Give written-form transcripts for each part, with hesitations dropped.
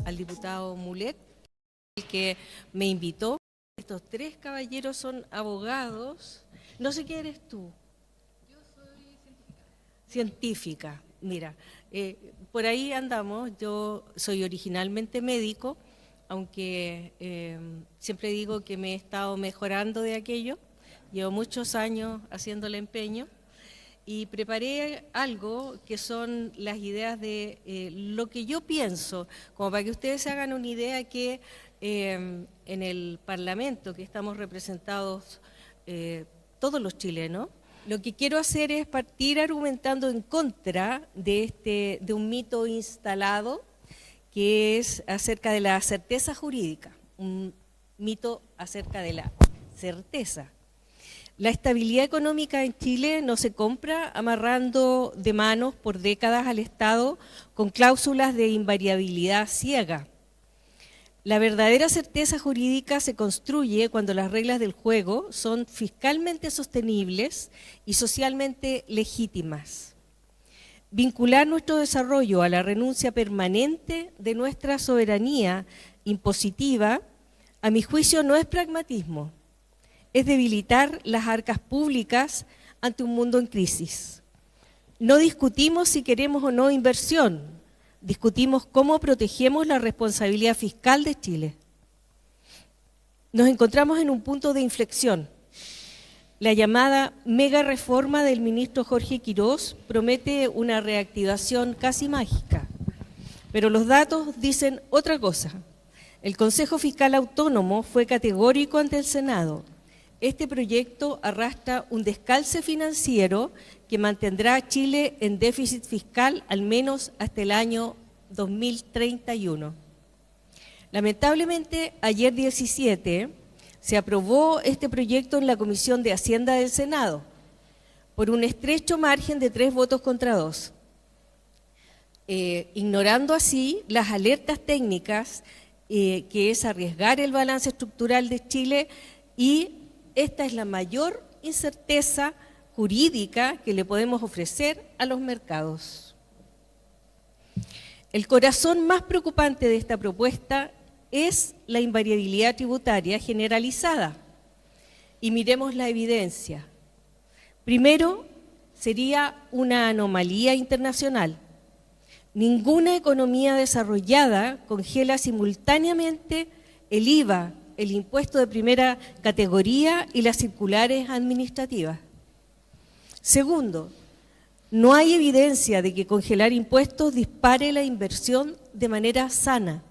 al diputado Mulet, el que me invitó. Estos tres caballeros son abogados. No sé qué eres tú. Yo soy Científica. Mira, por ahí andamos. Yo soy originalmente médico, aunque siempre digo que me he estado mejorando de aquello. Llevo muchos años haciendo el empeño y preparé algo que son las ideas de lo que yo pienso, como para que ustedes se hagan una idea que en el Parlamento, que estamos representados todos los chilenos, lo que quiero hacer es partir argumentando en contra de un mito instalado que es acerca de la certeza jurídica, un mito acerca de la certeza. La estabilidad económica en Chile no se compra amarrando de manos por décadas al Estado con cláusulas de invariabilidad ciega. La verdadera certeza jurídica se construye cuando las reglas del juego son fiscalmente sostenibles y socialmente legítimas. Vincular nuestro desarrollo a la renuncia permanente de nuestra soberanía impositiva, a mi juicio, no es pragmatismo. Es debilitar las arcas públicas ante un mundo en crisis. No discutimos si queremos o no inversión, discutimos cómo protegemos la responsabilidad fiscal de Chile. Nos encontramos en un punto de inflexión. La llamada mega reforma del ministro Jorge Quirós promete una reactivación casi mágica, pero los datos dicen otra cosa. El Consejo Fiscal Autónomo fue categórico ante el Senado. Este proyecto arrastra un descalce financiero que mantendrá a Chile en déficit fiscal al menos hasta el año 2031. Lamentablemente, ayer 17 se aprobó este proyecto en la Comisión de Hacienda del Senado por un estrecho margen de 3 votos contra 2, ignorando así las alertas técnicas que es arriesgar el balance estructural de Chile, y esta es la mayor incerteza jurídica que le podemos ofrecer a los mercados. El corazón más preocupante de esta propuesta es la invariabilidad tributaria generalizada. Y miremos la evidencia. Primero, sería una anomalía internacional. Ninguna economía desarrollada congela simultáneamente el IVA, el impuesto de primera categoría y las circulares administrativas. Segundo, no hay evidencia de que congelar impuestos dispare la inversión de manera sana.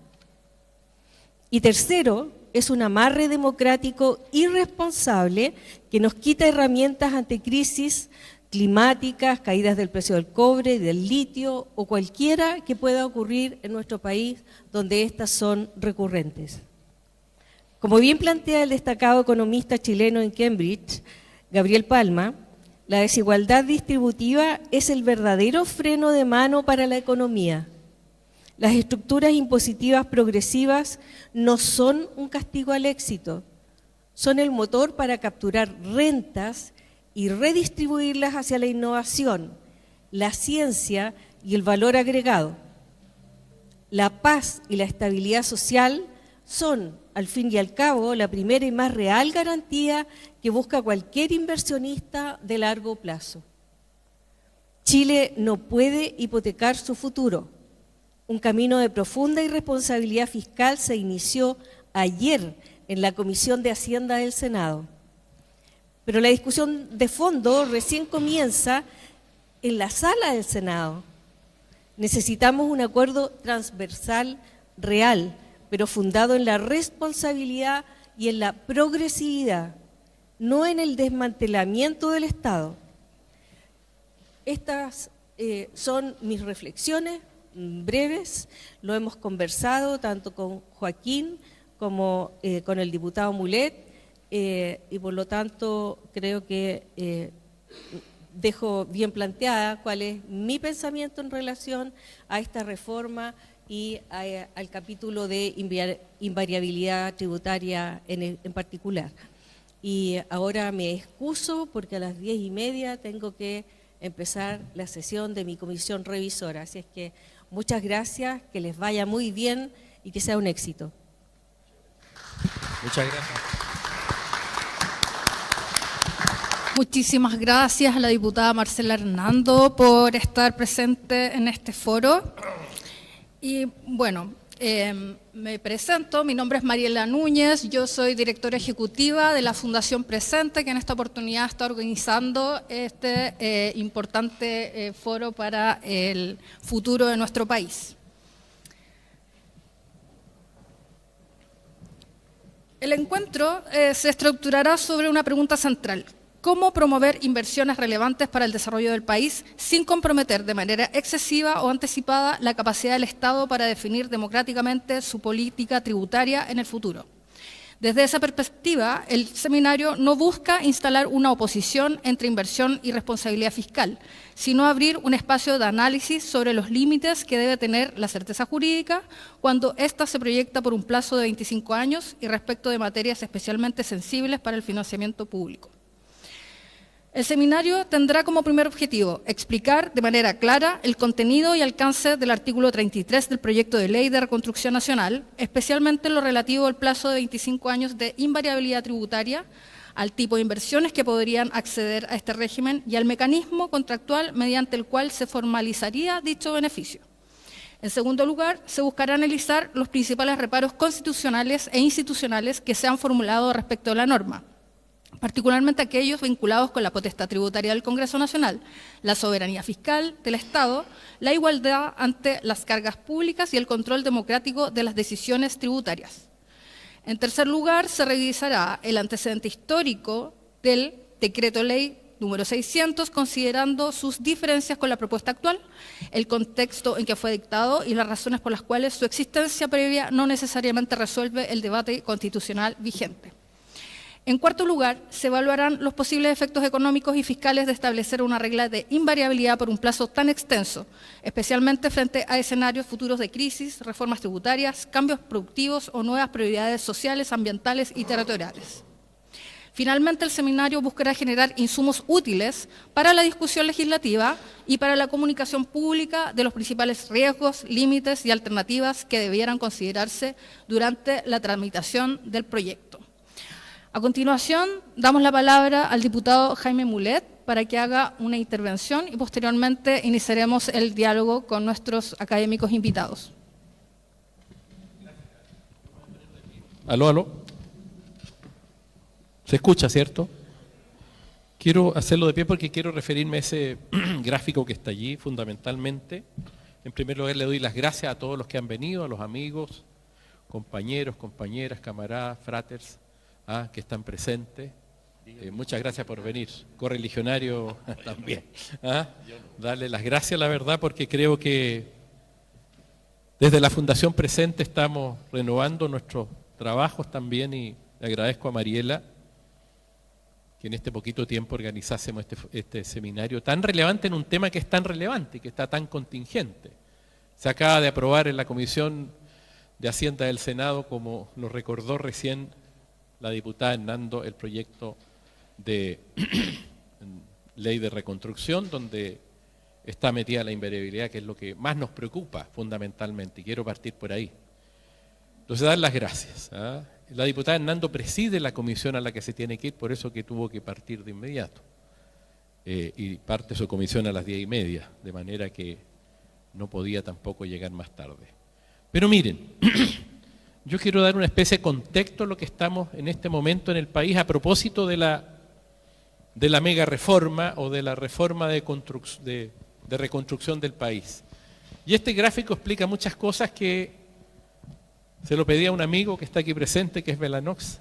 Y tercero, es un amarre democrático irresponsable que nos quita herramientas ante crisis climáticas, caídas del precio del cobre, del litio o cualquiera que pueda ocurrir en nuestro país donde estas son recurrentes. Como bien plantea el destacado economista chileno en Cambridge, Gabriel Palma, la desigualdad distributiva es el verdadero freno de mano para la economía. Las estructuras impositivas progresivas no son un castigo al éxito, son el motor para capturar rentas y redistribuirlas hacia la innovación, la ciencia y el valor agregado. La paz y la estabilidad social son, al fin y al cabo, la primera y más real garantía que busca cualquier inversionista de largo plazo. Chile no puede hipotecar su futuro. Un camino de profunda irresponsabilidad fiscal se inició ayer en la Comisión de Hacienda del Senado. Pero la discusión de fondo recién comienza en la sala del Senado. Necesitamos un acuerdo transversal real, pero fundado en la responsabilidad y en la progresividad, no en el desmantelamiento del Estado. Estas son mis reflexiones breves, lo hemos conversado tanto con Joaquín como con el diputado Mulet, y por lo tanto creo que dejo bien planteada cuál es mi pensamiento en relación a esta reforma y al capítulo de invariabilidad tributaria en particular. Y ahora me excuso porque a las 10:30 tengo que empezar la sesión de mi comisión revisora. Así es que muchas gracias, que les vaya muy bien y que sea un éxito. Muchas gracias. Muchísimas gracias a la diputada Marcela Hernando por estar presente en este foro. Y bueno, me presento, mi nombre es Mariela Núñez, yo soy directora ejecutiva de la Fundación Presente, que en esta oportunidad está organizando este importante foro para el futuro de nuestro país. El encuentro se estructurará sobre una pregunta central: ¿cómo promover inversiones relevantes para el desarrollo del país sin comprometer de manera excesiva o anticipada la capacidad del Estado para definir democráticamente su política tributaria en el futuro? Desde esa perspectiva, el seminario no busca instalar una oposición entre inversión y responsabilidad fiscal, sino abrir un espacio de análisis sobre los límites que debe tener la certeza jurídica cuando ésta se proyecta por un plazo de 25 años y respecto de materias especialmente sensibles para el financiamiento público. El seminario tendrá como primer objetivo explicar de manera clara el contenido y alcance del artículo 33 del proyecto de ley de reconstrucción nacional, especialmente en lo relativo al plazo de 25 años de invariabilidad tributaria, al tipo de inversiones que podrían acceder a este régimen y al mecanismo contractual mediante el cual se formalizaría dicho beneficio. En segundo lugar, se buscará analizar los principales reparos constitucionales e institucionales que se han formulado respecto a la norma, particularmente aquellos vinculados con la potestad tributaria del Congreso Nacional, la soberanía fiscal del Estado, la igualdad ante las cargas públicas y el control democrático de las decisiones tributarias. En tercer lugar, se revisará el antecedente histórico del Decreto Ley número 600, considerando sus diferencias con la propuesta actual, el contexto en que fue dictado y las razones por las cuales su existencia previa no necesariamente resuelve el debate constitucional vigente. En cuarto lugar, se evaluarán los posibles efectos económicos y fiscales de establecer una regla de invariabilidad por un plazo tan extenso, especialmente frente a escenarios futuros de crisis, reformas tributarias, cambios productivos o nuevas prioridades sociales, ambientales y territoriales. Finalmente, el seminario buscará generar insumos útiles para la discusión legislativa y para la comunicación pública de los principales riesgos, límites y alternativas que debieran considerarse durante la tramitación del proyecto. A continuación, damos la palabra al diputado Jaime Mulet para que haga una intervención y posteriormente iniciaremos el diálogo con nuestros académicos invitados. Aló, aló. ¿Se escucha, cierto? Quiero hacerlo de pie porque quiero referirme a ese gráfico que está allí fundamentalmente. En primer lugar, le doy las gracias a todos los que han venido, a los amigos, compañeros, compañeras, camaradas, fraters, que están presentes. Muchas gracias por venir. Correligionario también. Darle las gracias, la verdad, porque creo que desde la Fundación Presente estamos renovando nuestros trabajos también y le agradezco a Mariela que en este poquito tiempo organizásemos este seminario tan relevante en un tema que es tan relevante y que está tan contingente. Se acaba de aprobar en la Comisión de Hacienda del Senado, como lo recordó recién la diputada Hernando, el proyecto de ley de reconstrucción, donde está metida la invariabilidad, que es lo que más nos preocupa fundamentalmente, y quiero partir por ahí. Entonces, dar las gracias. La diputada Hernando preside la comisión a la que se tiene que ir, por eso que tuvo que partir de inmediato. Y parte su comisión a las 10:30, de manera que no podía tampoco llegar más tarde. Pero miren, yo quiero dar una especie de contexto a lo que estamos en este momento en el país a propósito de la mega reforma o de la reforma de reconstrucción del país. Y este gráfico explica muchas cosas que se lo pedí a un amigo que está aquí presente, que es Belanox,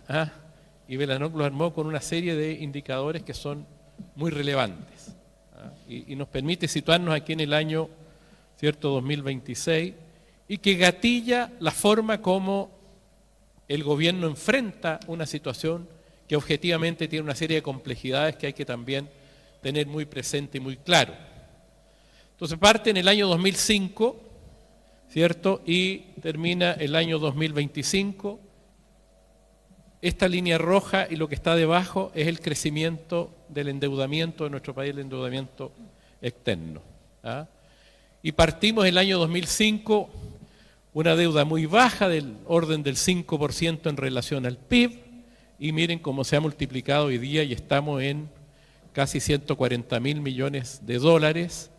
y Belanox lo armó con una serie de indicadores que son muy relevantes, y nos permite situarnos aquí en el año, ¿cierto?, 2026, y que gatilla la forma como el gobierno enfrenta una situación que objetivamente tiene una serie de complejidades que hay que también tener muy presente y muy claro. Entonces parte en el año 2005, ¿cierto? Y termina el año 2025. Esta línea roja y lo que está debajo es el crecimiento del endeudamiento de nuestro país, el endeudamiento externo. Y partimos el año 2005 una deuda muy baja del orden del 5% en relación al PIB, y miren cómo se ha multiplicado hoy día y estamos en casi 140.000 millones de dólares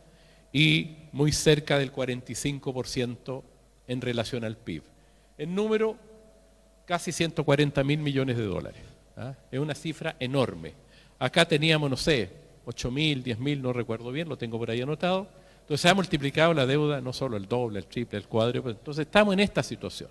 y muy cerca del 45% en relación al PIB. En número, casi 140.000 millones de dólares. ¿Ah? Es una cifra enorme. Acá teníamos, no sé, 8.000, 10.000, no recuerdo bien, lo tengo por ahí anotado. Entonces se ha multiplicado la deuda, no solo el doble, el triple, el cuádruple. Entonces estamos en esta situación.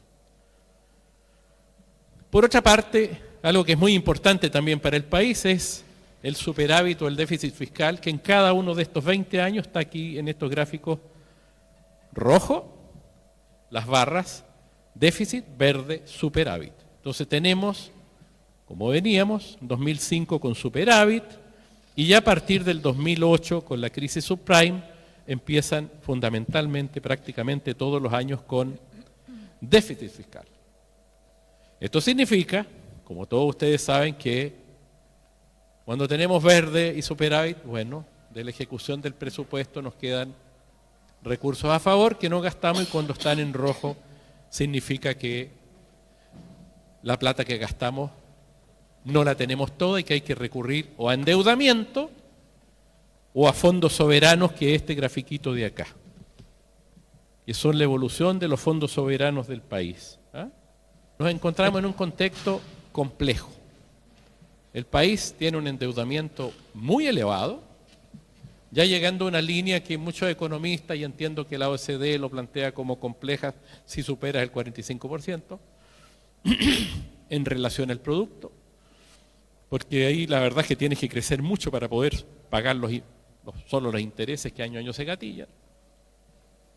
Por otra parte, algo que es muy importante también para el país es el superávit o el déficit fiscal, que en cada uno de estos 20 años está aquí en estos gráficos rojo, las barras, déficit, verde, superávit. Entonces tenemos, como veníamos, 2005 con superávit, y ya a partir del 2008 con la crisis subprime empiezan fundamentalmente, prácticamente todos los años con déficit fiscal. Esto significa, como todos ustedes saben, que cuando tenemos verde y superávit, bueno, de la ejecución del presupuesto nos quedan recursos a favor que no gastamos, y cuando están en rojo significa que la plata que gastamos no la tenemos toda y que hay que recurrir o a endeudamiento o a fondos soberanos, que es este grafiquito de acá, que son la evolución de los fondos soberanos del país. ¿Ah? Nos encontramos en un contexto complejo. El país tiene un endeudamiento muy elevado, ya llegando a una línea que muchos economistas, y entiendo que la OECD lo plantea como compleja si supera el 45% en relación al producto, porque ahí la verdad es que tienes que crecer mucho para poder pagar solo los intereses que año a año se gatillan.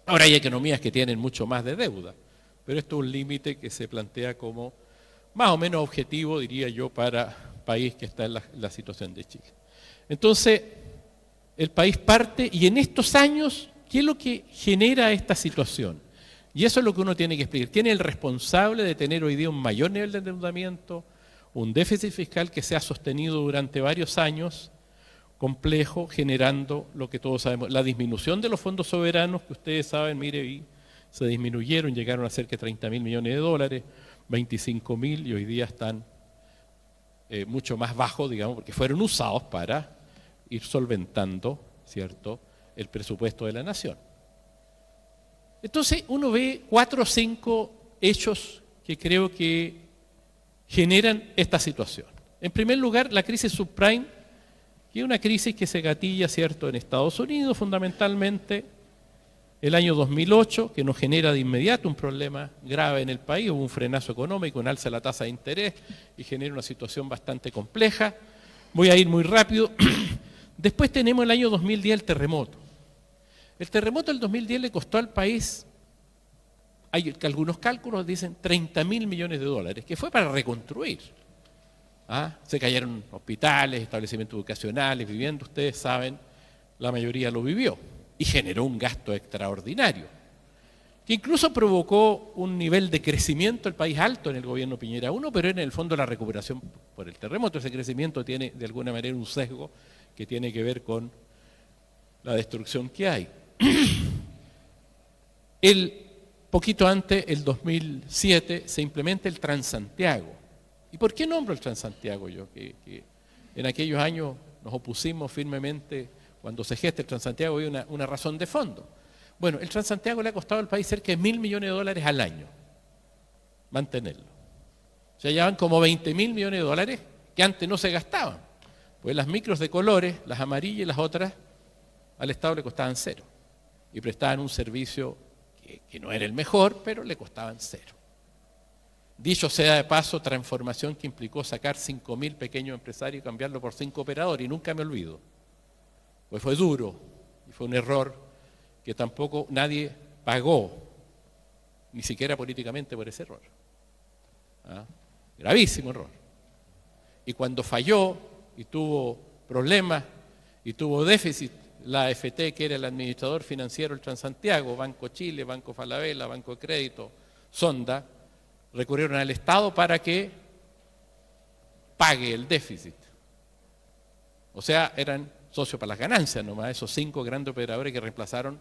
Ahora hay economías que tienen mucho más de deuda, pero esto es un límite que se plantea como más o menos objetivo, diría yo, para país que está en la situación de Chile. Entonces, el país parte, y en estos años, ¿qué es lo que genera esta situación? Y eso es lo que uno tiene que explicar. ¿Quién es el responsable de tener hoy día un mayor nivel de endeudamiento, un déficit fiscal que se ha sostenido durante varios años, complejo, generando lo que todos sabemos, la disminución de los fondos soberanos, que ustedes saben, mire, se disminuyeron, llegaron a cerca de 30.000 millones de dólares, 25.000, y hoy día están mucho más bajos, digamos, porque fueron usados para ir solventando, ¿cierto?, el presupuesto de la nación. Entonces uno ve 4 o 5 hechos que creo que generan esta situación. En primer lugar, la crisis subprime, que es una crisis que se gatilla, ¿cierto?, en Estados Unidos fundamentalmente, el año 2008, que nos genera de inmediato un problema grave en el país, hubo un frenazo económico, un alza de la tasa de interés y genera una situación bastante compleja. Voy a ir muy rápido. Después tenemos el año 2010, el terremoto. El terremoto del 2010 le costó al país, hay algunos cálculos dicen 30.000 millones de dólares, que fue para reconstruir. ¿Ah? Se cayeron hospitales, establecimientos educacionales, viviendas, ustedes saben, la mayoría lo vivió, y generó un gasto extraordinario, que incluso provocó un nivel de crecimiento del país alto en el gobierno Piñera 1, pero en el fondo la recuperación por el terremoto, ese crecimiento tiene de alguna manera un sesgo que tiene que ver con la destrucción que hay. Poquito antes, el 2007, se implementa el Transantiago. ¿Y por qué nombro el Transantiago yo? Que en aquellos años nos opusimos firmemente. Cuando se gesta el Transantiago hay una razón de fondo. Bueno, el Transantiago le ha costado al país cerca de 1.000 millones de dólares al año mantenerlo. O sea, ya van como 20.000 millones de dólares que antes no se gastaban. Pues las micros de colores, las amarillas y las otras, al Estado le costaban 0. Y prestaban un servicio que no era el mejor, pero le costaban 0. Dicho sea de paso, transformación que implicó sacar 5.000 pequeños empresarios y cambiarlo por 5 operadores, y nunca me olvido. Pues fue duro y fue un error que tampoco nadie pagó, ni siquiera políticamente, por ese error. ¿Ah? Gravísimo error. Y cuando falló y tuvo problemas y tuvo déficit, la AFT, que era el administrador financiero del Transantiago, Banco Chile, Banco Falabella, Banco de Crédito, Sonda, recurrieron al Estado para que pague el déficit. O sea, eran socios para las ganancias nomás, esos 5 grandes operadores que reemplazaron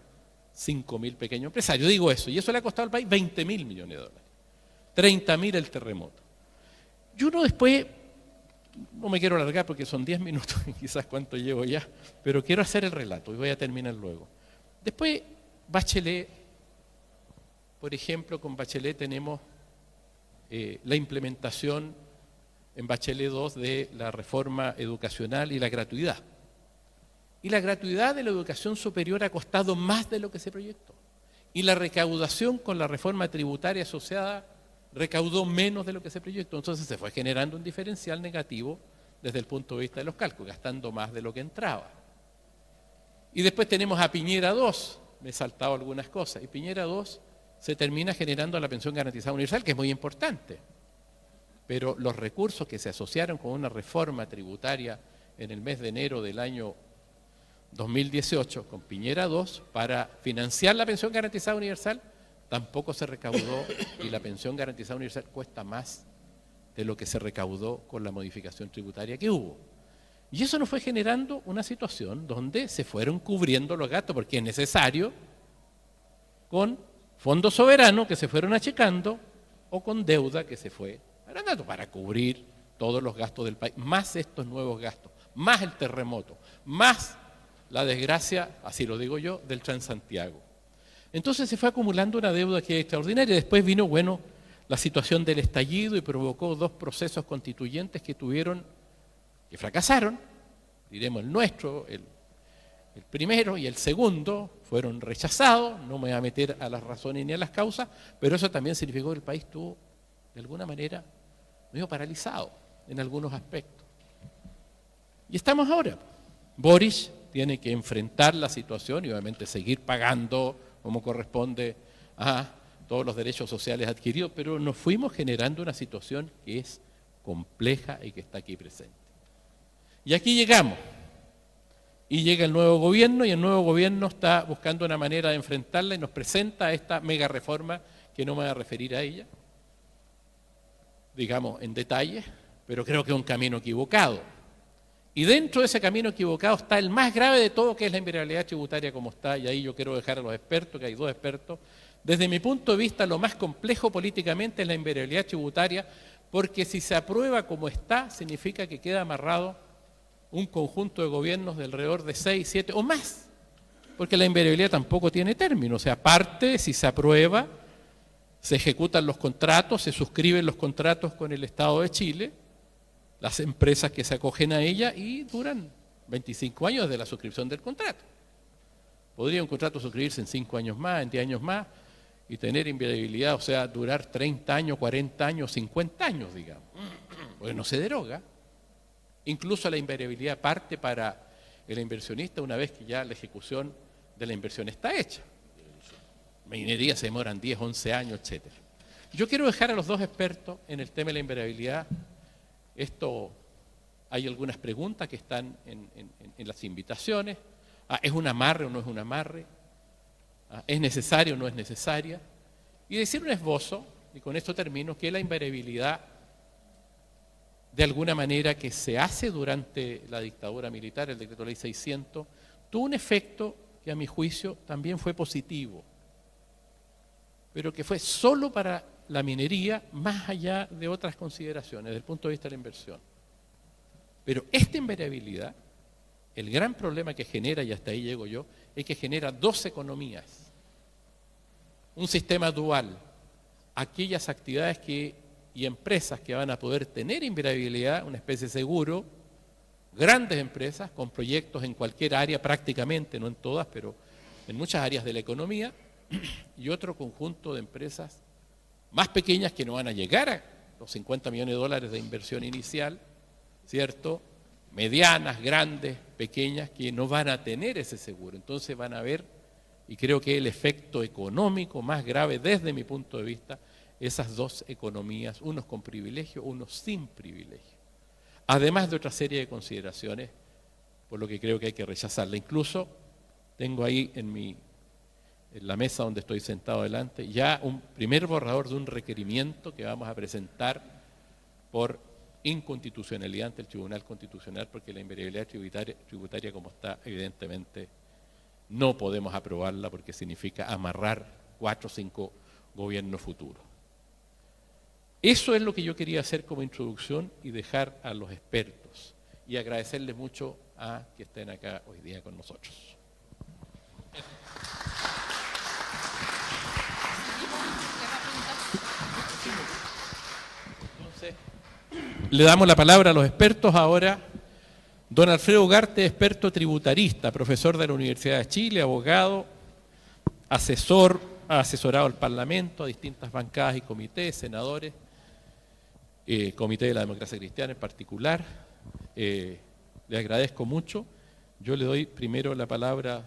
5.000 pequeños empresarios. Digo eso, y eso le ha costado al país 20.000 millones de dólares. 30.000 el terremoto. Y uno después, no me quiero alargar porque son 10 minutos, quizás cuánto llevo ya, pero quiero hacer el relato y voy a terminar luego. Después, Bachelet, por ejemplo, con Bachelet tenemos la implementación en Bachelet 2 de la reforma educacional y la gratuidad. Y la gratuidad de la educación superior ha costado más de lo que se proyectó. Y la recaudación con la reforma tributaria asociada recaudó menos de lo que se proyectó. Entonces se fue generando un diferencial negativo desde el punto de vista de los cálculos, gastando más de lo que entraba. Y después tenemos a Piñera 2, me he saltado algunas cosas, y Piñera 2 se termina generando la pensión garantizada universal, que es muy importante. Pero los recursos que se asociaron con una reforma tributaria en el mes de enero del año 2018, con Piñera 2, para financiar la pensión garantizada universal, tampoco se recaudó, y la pensión garantizada universal cuesta más de lo que se recaudó con la modificación tributaria que hubo. Y eso nos fue generando una situación donde se fueron cubriendo los gastos, porque es necesario, con fondos soberanos que se fueron achicando o con deuda que se fue agrandando para cubrir todos los gastos del país, más estos nuevos gastos, más el terremoto, más la desgracia, así lo digo yo, del Transantiago. Entonces se fue acumulando una deuda que es extraordinaria. Después vino, bueno, la situación del estallido y provocó dos procesos constituyentes que fracasaron, diremos el nuestro, el primero y el segundo, fueron rechazados. No me voy a meter a las razones ni a las causas, pero eso también significó que el país estuvo, de alguna manera, medio paralizado en algunos aspectos. Y estamos ahora. Boris tiene que enfrentar la situación y obviamente seguir pagando como corresponde a todos los derechos sociales adquiridos, pero nos fuimos generando una situación que es compleja y que está aquí presente. Y aquí llegamos. Y llega el nuevo gobierno, y el nuevo gobierno está buscando una manera de enfrentarla y nos presenta esta mega reforma, que no me voy a referir a ella, digamos, en detalle, pero creo que es un camino equivocado. Y dentro de ese camino equivocado está el más grave de todo, que es la invariabilidad tributaria como está, y ahí yo quiero dejar a los expertos, que hay dos expertos. Desde mi punto de vista, lo más complejo políticamente es la invariabilidad tributaria, porque si se aprueba como está, significa que queda amarrado un conjunto de gobiernos de alrededor de 6, 7 o más, porque la invariabilidad tampoco tiene término. O sea, aparte, si se aprueba, se ejecutan los contratos, se suscriben los contratos con el Estado de Chile, las empresas que se acogen a ella, y duran 25 años desde la suscripción del contrato. Podría un contrato suscribirse en 5 años más, en 10 años más, y tener inviabilidad, o sea, durar 30 años, 40 años, 50 años, digamos, porque no se deroga. Incluso la invariabilidad parte para el inversionista una vez que ya la ejecución de la inversión está hecha. Minería se demoran 10, 11 años, etc. Yo quiero dejar a los dos expertos en el tema de la invariabilidad. Hay algunas preguntas que están en las invitaciones. ¿Es un amarre o no es un amarre? ¿Es necesaria o no es necesaria? Y decir un esbozo, y con esto termino, que la invariabilidad, de alguna manera, que se hace durante la dictadura militar, el decreto ley 600, tuvo un efecto que a mi juicio también fue positivo, pero que fue solo para la minería, más allá de otras consideraciones, desde el punto de vista de la inversión. Pero esta invariabilidad, el gran problema que genera, y hasta ahí llego yo, es que genera dos economías, un sistema dual, aquellas actividades y empresas que van a poder tener invariabilidad, una especie de seguro, grandes empresas con proyectos en cualquier área prácticamente, no en todas, pero en muchas áreas de la economía, y otro conjunto de empresas más pequeñas que no van a llegar a los 50 millones de dólares de inversión inicial, ¿cierto? Medianas, grandes, pequeñas, que no van a tener ese seguro. Entonces van a ver, y creo que el efecto económico más grave desde mi punto de vista, esas dos economías, unos con privilegio, unos sin privilegio. Además de otra serie de consideraciones, por lo que creo que hay que rechazarla. Incluso tengo ahí en la mesa donde estoy sentado delante, ya un primer borrador de un requerimiento que vamos a presentar por inconstitucionalidad ante el Tribunal Constitucional, porque la invariabilidad tributaria como está, evidentemente, no podemos aprobarla porque significa amarrar 4 o 5 gobiernos futuros. Eso es lo que yo quería hacer como introducción y dejar a los expertos y agradecerles mucho a que estén acá hoy día con nosotros. Entonces, le damos la palabra a los expertos ahora. Don Alfredo Ugarte, experto tributarista, profesor de la Universidad de Chile, abogado, ha asesorado al Parlamento, a distintas bancadas y comités, senadores, Comité de la Democracia Cristiana en particular. Le agradezco mucho. Yo le doy primero la palabra a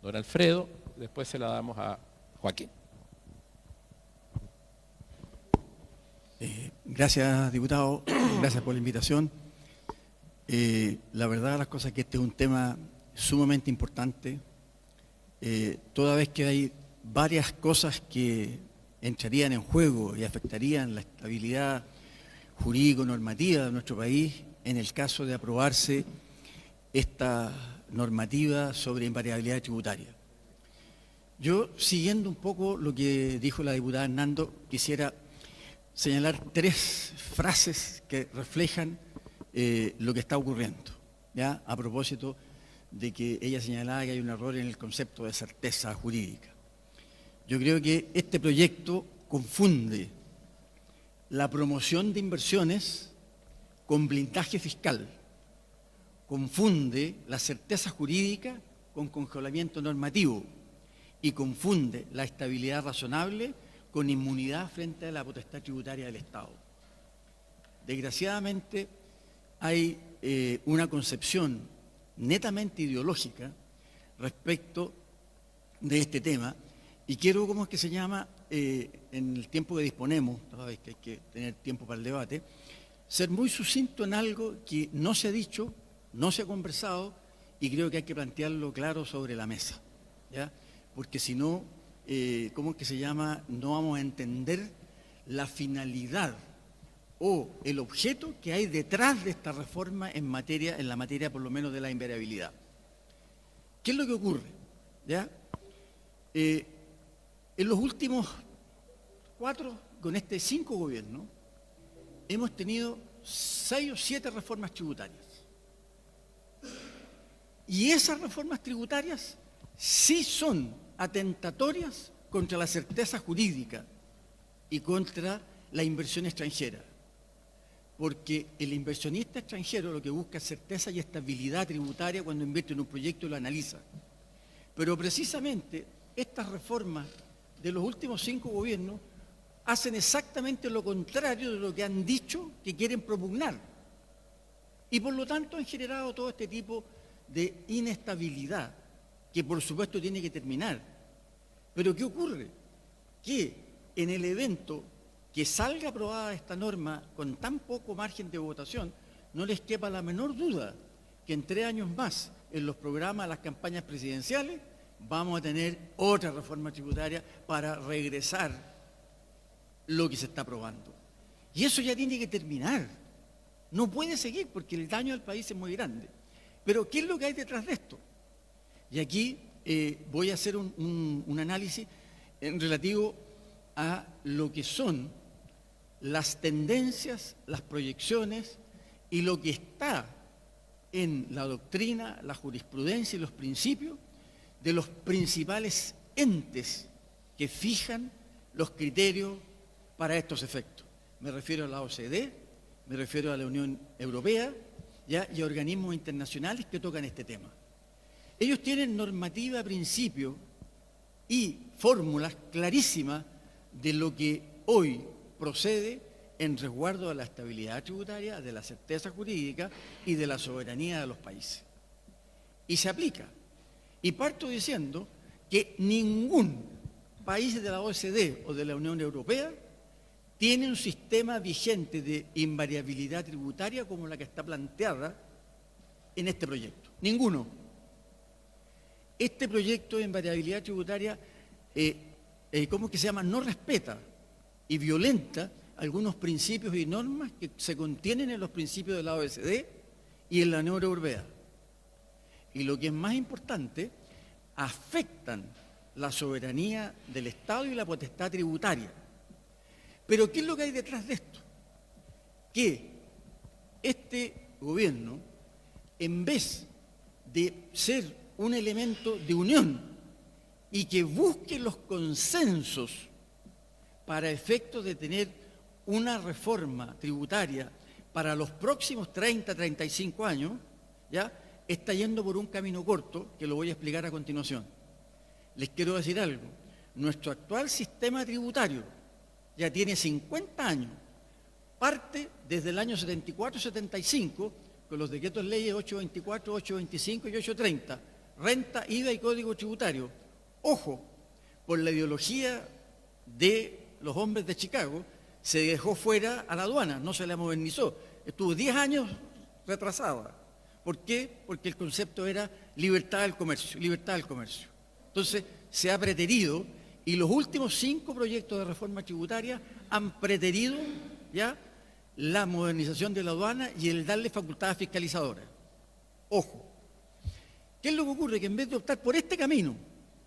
don Alfredo, después se la damos a Joaquín. Gracias, diputado. Gracias por la invitación. La verdad, las cosas es que este es un tema sumamente importante, toda vez que hay varias cosas que entrarían en juego y afectarían la estabilidad jurídico-normativa de nuestro país en el caso de aprobarse esta normativa sobre invariabilidad tributaria. Yo, siguiendo un poco lo que dijo la diputada Hernando, quisiera señalar 3 frases que reflejan lo que está ocurriendo, ¿ya? A propósito de que ella señalaba que hay un error en el concepto de certeza jurídica. Yo creo que este proyecto confunde la promoción de inversiones con blindaje fiscal, confunde la certeza jurídica con congelamiento normativo y confunde la estabilidad razonable con inmunidad frente a la potestad tributaria del Estado. Desgraciadamente, hay una concepción netamente ideológica respecto de este tema y quiero, ¿cómo es que se llama?, en el tiempo que disponemos, toda vez que hay que tener tiempo para el debate, ser muy sucinto en algo que no se ha dicho, no se ha conversado y creo que hay que plantearlo claro sobre la mesa, ¿ya? Porque si no, ¿cómo es que se llama?, no vamos a entender la finalidad o el objeto que hay detrás de esta reforma en la materia por lo menos de la invariabilidad. ¿Qué es lo que ocurre? ¿Ya? En los últimos 5 gobiernos, hemos tenido 6 o 7 reformas tributarias. Y esas reformas tributarias sí son atentatorias contra la certeza jurídica y contra la inversión extranjera. Porque el inversionista extranjero lo que busca es certeza y estabilidad tributaria cuando invierte en un proyecto y lo analiza. Pero precisamente estas reformas de los últimos 5 gobiernos hacen exactamente lo contrario de lo que han dicho que quieren propugnar. Y por lo tanto han generado todo este tipo de inestabilidad que por supuesto tiene que terminar. Pero ¿qué ocurre? Que en el evento que salga aprobada esta norma con tan poco margen de votación, no les quepa la menor duda que en 3 años más, en los programas, las campañas presidenciales, vamos a tener otra reforma tributaria para regresar lo que se está aprobando. Y eso ya tiene que terminar. No puede seguir porque el daño al país es muy grande. Pero ¿qué es lo que hay detrás de esto? Y aquí voy a hacer un análisis en relativo a lo que son las tendencias, las proyecciones y lo que está en la doctrina, la jurisprudencia y los principios de los principales entes que fijan los criterios para estos efectos. Me refiero a la OCDE, me refiero a la Unión Europea, ¿ya?, y a organismos internacionales que tocan este tema. Ellos tienen normativa, principios y fórmulas clarísimas de lo que hoy procede en resguardo de la estabilidad tributaria, de la certeza jurídica y de la soberanía de los países. Y se aplica. Y parto diciendo que ningún país de la OCDE o de la Unión Europea tiene un sistema vigente de invariabilidad tributaria como la que está planteada en este proyecto. Ninguno. Este proyecto de invariabilidad tributaria, ¿cómo es que se llama?, no respeta y violenta algunos principios y normas que se contienen en los principios de la OECD y en la Unión Europea. y lo que es más importante, afectan la soberanía del Estado y la potestad tributaria. Pero ¿qué es lo que hay detrás de esto? Que este gobierno, en vez de ser un elemento de unión y que busque los consensos para efectos de tener una reforma tributaria para los próximos 30, 35 años, ¿ya?, está yendo por un camino corto, que lo voy a explicar a continuación. Les quiero decir algo. Nuestro actual sistema tributario ya tiene 50 años. Parte desde el año 74-75, con los decretos leyes 824, 825 y 830, renta, IVA y código tributario. Ojo, por la ideología de los hombres de Chicago, se dejó fuera a la aduana, no se la modernizó. Estuvo 10 años retrasada. ¿Por qué? Porque el concepto era libertad del comercio, libertad del comercio. Entonces, se ha preterido, y los últimos 5 proyectos de reforma tributaria han preterido ya la modernización de la aduana y el darle facultades fiscalizadoras. Ojo, ¿qué es lo que ocurre? Que en vez de optar por este camino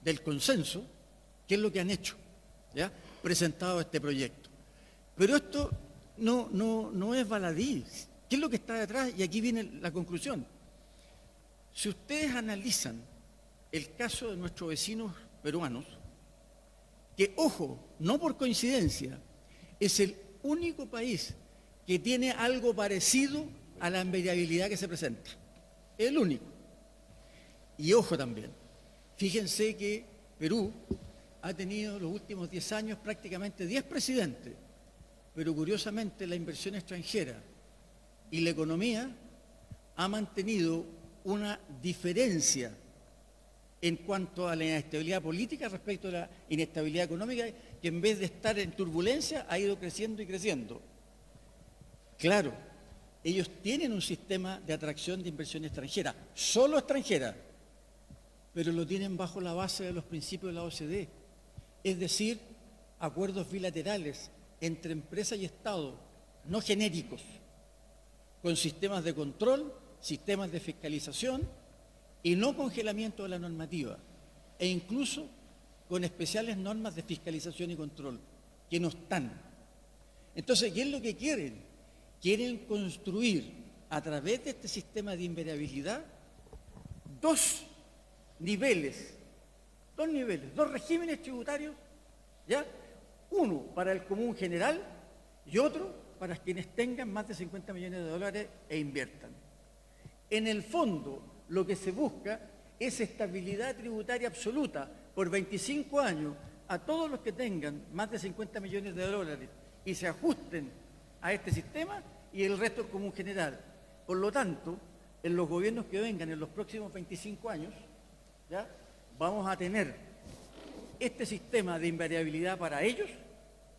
del consenso, ¿qué es lo que han hecho? ¿Ya? Presentado este proyecto. Pero esto no es baladí. ¿Qué es lo que está detrás? Y aquí viene la conclusión. Si ustedes analizan el caso de nuestros vecinos peruanos, que, ojo, no por coincidencia, es el único país que tiene algo parecido a la envidiabilidad que se presenta. Es el único. Y ojo también, fíjense que Perú ha tenido los últimos 10 años prácticamente 10 presidentes, pero curiosamente la inversión extranjera y la economía ha mantenido una diferencia en cuanto a la inestabilidad política respecto a la inestabilidad económica, que en vez de estar en turbulencia ha ido creciendo y creciendo. Claro, ellos tienen un sistema de atracción de inversión extranjera, solo extranjera, pero lo tienen bajo la base de los principios de la OCDE, es decir, acuerdos bilaterales entre empresa y Estado, no genéricos, con sistemas de control, sistemas de fiscalización y no congelamiento de la normativa, e incluso con especiales normas de fiscalización y control, que no están. Entonces, ¿qué es lo que quieren? Quieren construir a través de este sistema de invariabilidad dos regímenes tributarios, ¿ya? Uno para el común general y otro para quienes tengan más de 50 millones de dólares e inviertan. En el fondo, lo que se busca es estabilidad tributaria absoluta por 25 años a todos los que tengan más de 50 millones de dólares y se ajusten a este sistema, y el resto es común general. Por lo tanto, en los gobiernos que vengan en los próximos 25 años, ¿ya?, vamos a tener este sistema de invariabilidad para ellos,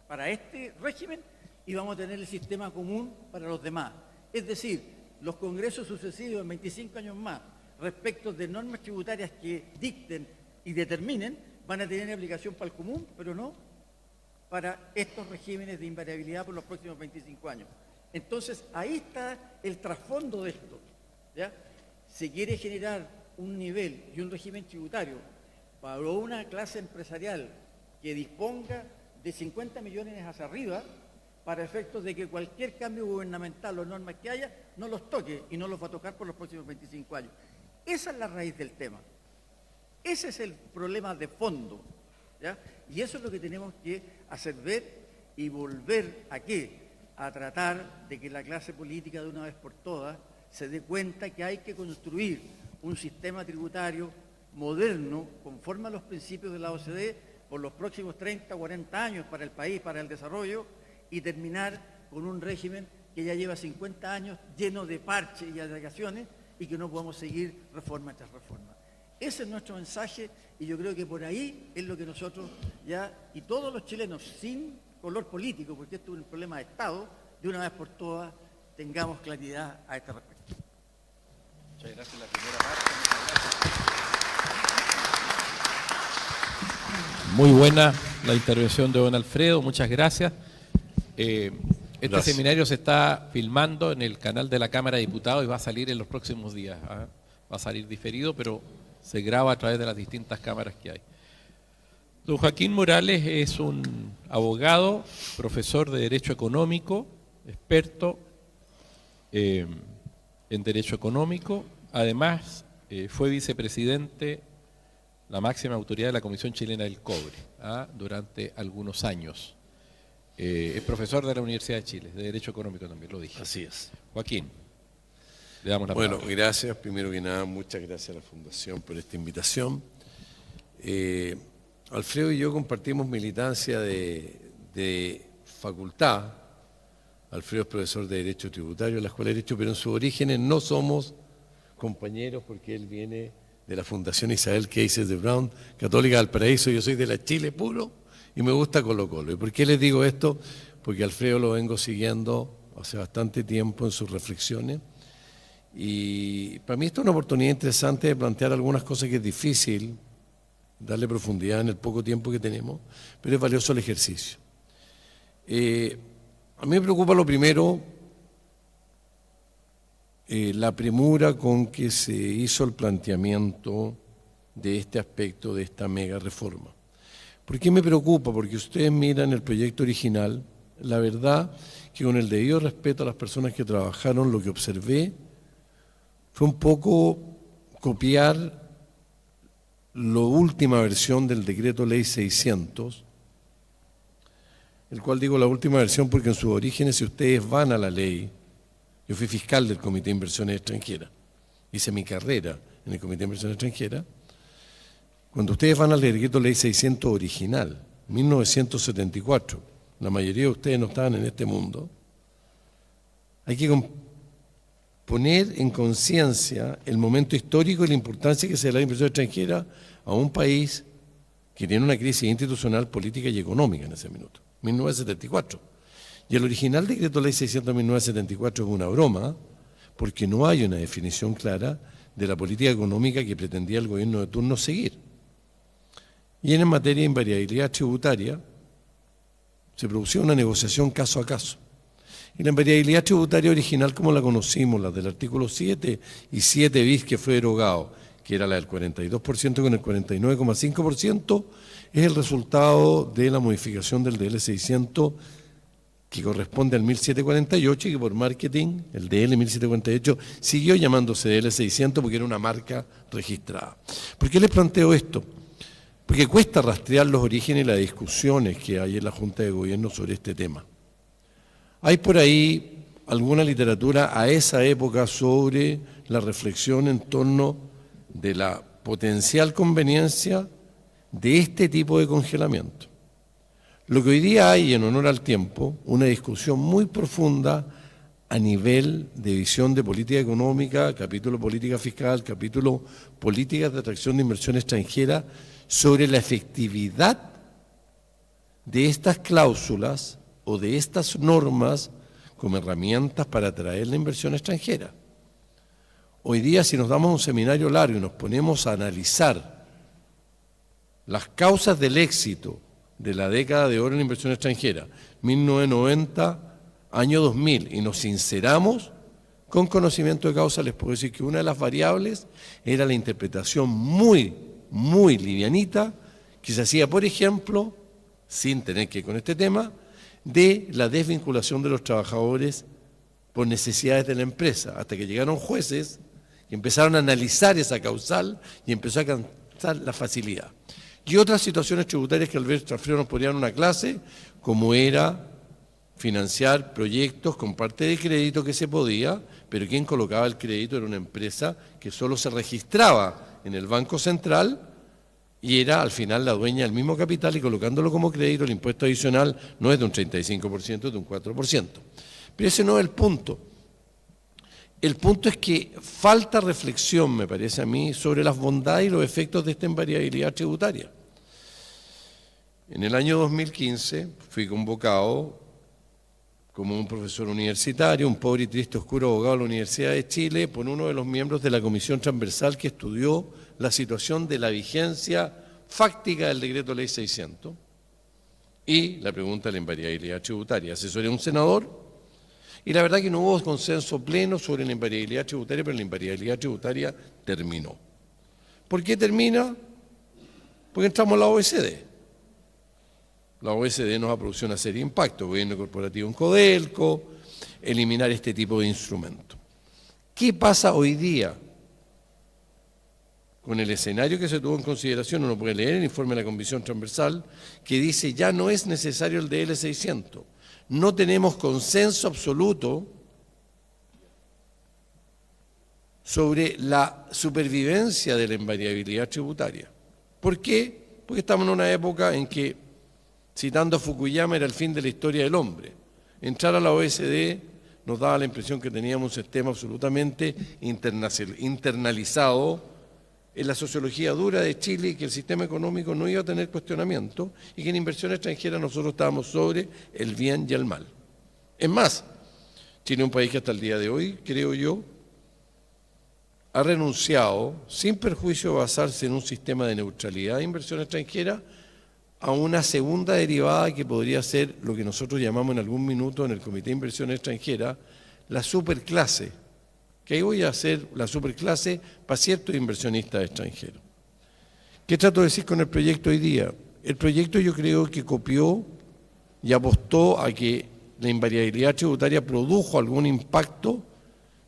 para este régimen, y vamos a tener el sistema común para los demás. Es decir, los congresos sucesivos en 25 años más, respecto de normas tributarias que dicten y determinen, van a tener aplicación para el común, pero no para estos regímenes de invariabilidad por los próximos 25 años. Entonces, ahí está el trasfondo de esto, ¿ya? Se quiere generar un nivel y un régimen tributario para una clase empresarial que disponga de 50 millones hacia arriba, para efectos de que cualquier cambio gubernamental o normas que haya no los toque y no los va a tocar por los próximos 25 años. Esa es la raíz del tema. Ese es el problema de fondo, ¿ya? Y eso es lo que tenemos que hacer ver y volver a ¿qué? A tratar de que la clase política de una vez por todas se dé cuenta que hay que construir un sistema tributario moderno, conforme a los principios de la OCDE, por los próximos 30 o 40 años para el país, para el desarrollo, y terminar con un régimen que ya lleva 50 años lleno de parches y agregaciones y que no podemos seguir reforma tras reforma. Ese es nuestro mensaje, y yo creo que por ahí es lo que nosotros ya, y todos los chilenos, sin color político, porque esto es un problema de Estado, de una vez por todas tengamos claridad a este respecto. Muchas gracias. La primera parte. Muy buena la intervención de don Alfredo, muchas gracias. Este seminario se está filmando en el canal de la Cámara de Diputados y va a salir en los próximos días. va a salir diferido, pero se graba a través de las distintas cámaras que hay. Don Joaquín Morales es un abogado, profesor de Derecho Económico, experto en Derecho Económico. Además, fue vicepresidente, la máxima autoridad de la Comisión Chilena del Cobre, durante algunos años. Es profesor de la Universidad de Chile, de Derecho Económico también, lo dije. Así es. Joaquín, le damos la palabra. Bueno, gracias. Primero que nada, muchas gracias a la Fundación por esta invitación. Alfredo y yo compartimos militancia de facultad. Alfredo es profesor de Derecho Tributario en la Escuela de Derecho, pero en sus orígenes no somos compañeros porque él viene de la Fundación Isabel Cases de Brown, Católica del Paraíso. Yo soy de la Chile puro y me gusta Colo-Colo. ¿Y por qué les digo esto? Porque Alfredo lo vengo siguiendo hace bastante tiempo en sus reflexiones. Y para mí esto es una oportunidad interesante de plantear algunas cosas que es difícil darle profundidad en el poco tiempo que tenemos, pero es valioso el ejercicio. A mí me preocupa lo primero, la premura con que se hizo el planteamiento de este aspecto, de esta mega reforma. ¿Por qué me preocupa? Porque ustedes miran el proyecto original, la verdad que con el debido respeto a las personas que trabajaron, lo que observé fue un poco copiar la última versión del decreto ley 600, el cual digo la última versión porque en sus orígenes, si ustedes van a la ley, yo fui fiscal del Comité de Inversiones Extranjeras, hice mi carrera en el Comité de Inversiones Extranjeras, cuando ustedes van al decreto ley 600 original, 1974, la mayoría de ustedes no estaban en este mundo, hay que poner en conciencia el momento histórico y la importancia que se da la inversión extranjera a un país que tiene una crisis institucional, política y económica en ese minuto, 1974. Y el original decreto ley 600 de 1974 es una broma, porque no hay una definición clara de la política económica que pretendía el gobierno de turno seguir. Y en materia de invariabilidad tributaria, se producía una negociación caso a caso. Y la invariabilidad tributaria original, como la conocimos, la del artículo 7 y 7 bis que fue derogado, que era la del 42% con el 49,5%, es el resultado de la modificación del DL 600 que corresponde al 1748 y que por marketing, el DL 1748, siguió llamándose DL 600 porque era una marca registrada. ¿Por qué les planteo esto? Porque cuesta rastrear los orígenes y las discusiones que hay en la Junta de Gobierno sobre este tema. Hay por ahí alguna literatura a esa época sobre la reflexión en torno de la potencial conveniencia de este tipo de congelamiento. Lo que hoy día hay, en honor al tiempo, una discusión muy profunda a nivel de visión de política económica, capítulo política fiscal, capítulo políticas de atracción de inversión extranjera, sobre la efectividad de estas cláusulas o de estas normas como herramientas para atraer la inversión extranjera. Hoy día, si nos damos un seminario largo y nos ponemos a analizar las causas del éxito de la década de oro en la inversión extranjera, 1990, año 2000, y nos sinceramos con conocimiento de causa, les puedo decir que una de las variables era la interpretación muy livianita que se hacía, por ejemplo, sin tener que ir con este tema, de la desvinculación de los trabajadores por necesidades de la empresa, hasta que llegaron jueces y empezaron a analizar esa causal y empezó a alcanzar la facilidad. Y otras situaciones tributarias que Alberto Alfredo nos ponía en una clase, como era financiar proyectos con parte de crédito que se podía, pero quien colocaba el crédito era una empresa que solo se registraba en el Banco Central y era al final la dueña del mismo capital, y colocándolo como crédito el impuesto adicional no es de un 35%, es de un 4%. Pero ese no es el punto. El punto es que falta reflexión, me parece a mí, sobre las bondades y los efectos de esta invariabilidad tributaria. En el año 2015 fui convocado como un profesor universitario, un pobre y triste oscuro abogado de la Universidad de Chile, por uno de los miembros de la comisión transversal que estudió la situación de la vigencia fáctica del decreto ley 600 y la pregunta de la invariabilidad tributaria. Asesoré a un senador Y la verdad que no hubo consenso pleno sobre la invariabilidad tributaria, pero la invariabilidad tributaria terminó. ¿Por qué termina? Porque entramos a la OECD. La OECD nos ha producido una serie de impactos, gobierno corporativo en Codelco, eliminar este tipo de instrumentos. ¿Qué pasa hoy día? Con el escenario que se tuvo en consideración, uno puede leer el informe de la Comisión Transversal, que dice ya no es necesario el DL600. No tenemos consenso absoluto sobre la supervivencia de la invariabilidad tributaria. ¿Por qué? Porque estamos en una época en que, citando a Fukuyama, era el fin de la historia del hombre. Entrar a la OECD nos daba la impresión que teníamos un sistema absolutamente internalizado en la sociología dura de Chile y que el sistema económico no iba a tener cuestionamiento y que en inversión extranjera nosotros estábamos sobre el bien y el mal. Es más, Chile es un país que hasta el día de hoy, creo yo, ha renunciado, sin perjuicio de basarse en un sistema de neutralidad de inversión extranjera, a una segunda derivada que podría ser lo que nosotros llamamos en algún minuto en el Comité de Inversión Extranjera, la superclase, que ahí voy a hacer la superclase para ciertos inversionistas extranjeros. ¿Qué trato de decir con el proyecto hoy día? El proyecto yo creo que copió y apostó a que la invariabilidad tributaria produjo algún impacto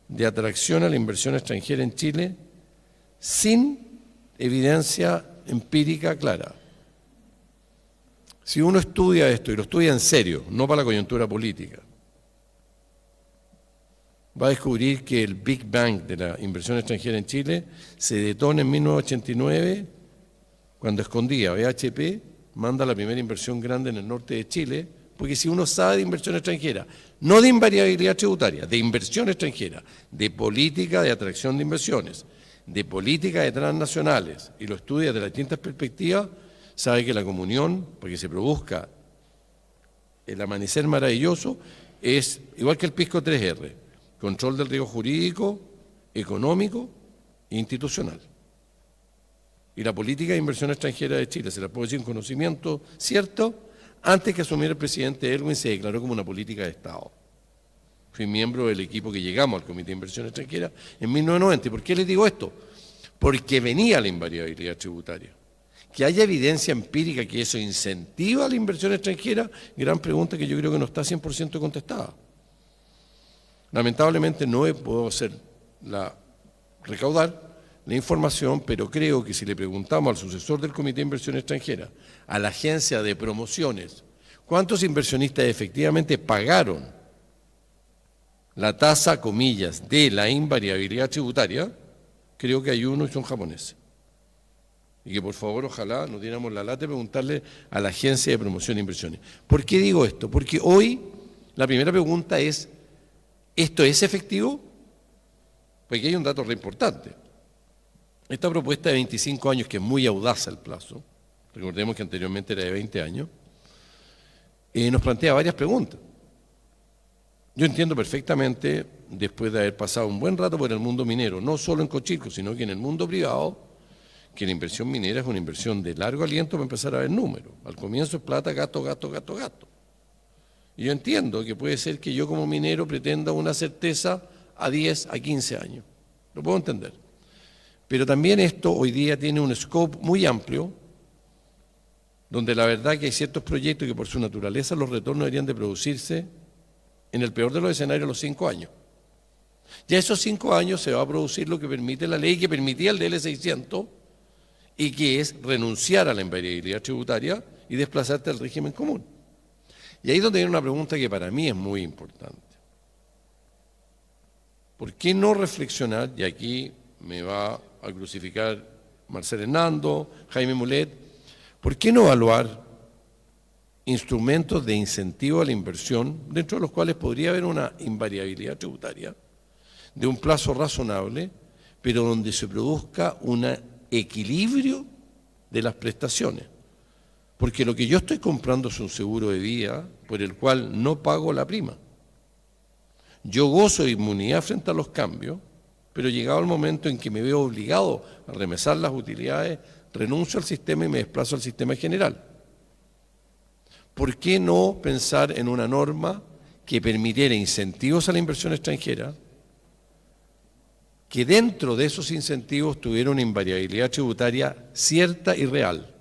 de atracción a la inversión extranjera en Chile sin evidencia empírica clara. Si uno estudia esto y lo estudia en serio, no para la coyuntura política, va a descubrir que el Big Bang de la inversión extranjera en Chile se detona en 1989, cuando Escondida, BHP, manda la primera inversión grande en el norte de Chile, porque si uno sabe de inversión extranjera, no de invariabilidad tributaria, de inversión extranjera, de política de atracción de inversiones, de política de transnacionales, y lo estudia de las distintas perspectivas, sabe que la comunión, para que se produzca el amanecer maravilloso, es igual que el pisco 3R, control del riesgo jurídico, económico e institucional. Y la política de inversión extranjera de Chile, se la puedo decir en conocimiento cierto, antes que asumiera el presidente Erwin se declaró como una política de Estado. Fui miembro del equipo que llegamos al Comité de Inversión Extranjera en 1990. ¿Y por qué les digo esto? Porque venía la invariabilidad tributaria. Que haya evidencia empírica que eso incentiva la inversión extranjera, gran pregunta que yo creo que no está 100% contestada. Lamentablemente no puedo recaudar la información, pero creo que si le preguntamos al sucesor del Comité de Inversión Extranjera, a la agencia de promociones, ¿cuántos inversionistas efectivamente pagaron la tasa, comillas, de la invariabilidad tributaria? Creo que hay uno y son japoneses. Y que por favor ojalá nos diéramos la lata de preguntarle a la agencia de promoción de inversiones. ¿Por qué digo esto? Porque hoy la primera pregunta es, ¿esto es efectivo? Porque aquí hay un dato re importante. Esta propuesta de 25 años, que es muy audaz el plazo, recordemos que anteriormente era de 20 años, nos plantea varias preguntas. Yo entiendo perfectamente, después de haber pasado un buen rato por el mundo minero, no solo en Cochilco, sino que en el mundo privado, que la inversión minera es una inversión de largo aliento para empezar a ver números. Al comienzo es plata, gasto, gasto, gasto, gasto. Y yo entiendo que puede ser que yo como minero pretenda una certeza a 10, a 15 años. Lo puedo entender. Pero también esto hoy día tiene un scope muy amplio, donde la verdad que hay ciertos proyectos que por su naturaleza los retornos deberían de producirse en el peor de los escenarios a los 5 años. Ya esos 5 años se va a producir lo que permite la ley que permitía el DL600 y que es renunciar a la invariabilidad tributaria y desplazarte al régimen común. Y ahí es donde viene una pregunta que para mí es muy importante. ¿Por qué no reflexionar, y aquí me va a crucificar Marcel Hernando, Jaime Mulet, ¿por qué no evaluar instrumentos de incentivo a la inversión, dentro de los cuales podría haber una invariabilidad tributaria, de un plazo razonable, pero donde se produzca un equilibrio de las prestaciones? Porque lo que yo estoy comprando es un seguro de vida por el cual no pago la prima. Yo gozo de inmunidad frente a los cambios, pero llegado el momento en que me veo obligado a remesar las utilidades, renuncio al sistema y me desplazo al sistema general. ¿Por qué no pensar en una norma que permitiera incentivos a la inversión extranjera, que dentro de esos incentivos tuviera una invariabilidad tributaria cierta y real.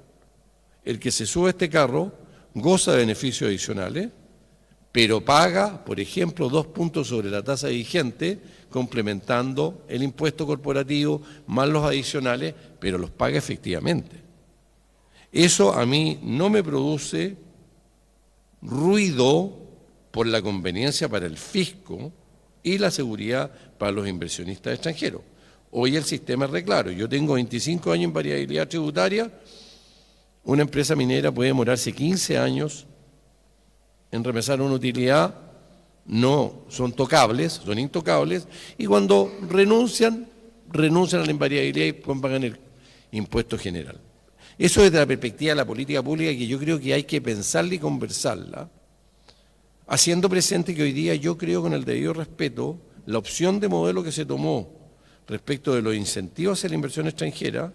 El que se sube a este carro goza de beneficios adicionales, pero paga, por ejemplo, 2 puntos sobre la tasa vigente, complementando el impuesto corporativo más los adicionales, pero los paga efectivamente. Eso a mí no me produce ruido por la conveniencia para el fisco y la seguridad para los inversionistas extranjeros. Hoy el sistema es re claro. Yo tengo 25 años en variabilidad tributaria, una empresa minera puede demorarse 15 años en remesar una utilidad, no son tocables, son intocables, y cuando renuncian a la invariabilidad y pagan el impuesto general. Eso desde la perspectiva de la política pública, que yo creo que hay que pensarla y conversarla, haciendo presente que hoy día yo creo, con el debido respeto, la opción de modelo que se tomó respecto de los incentivos a la inversión extranjera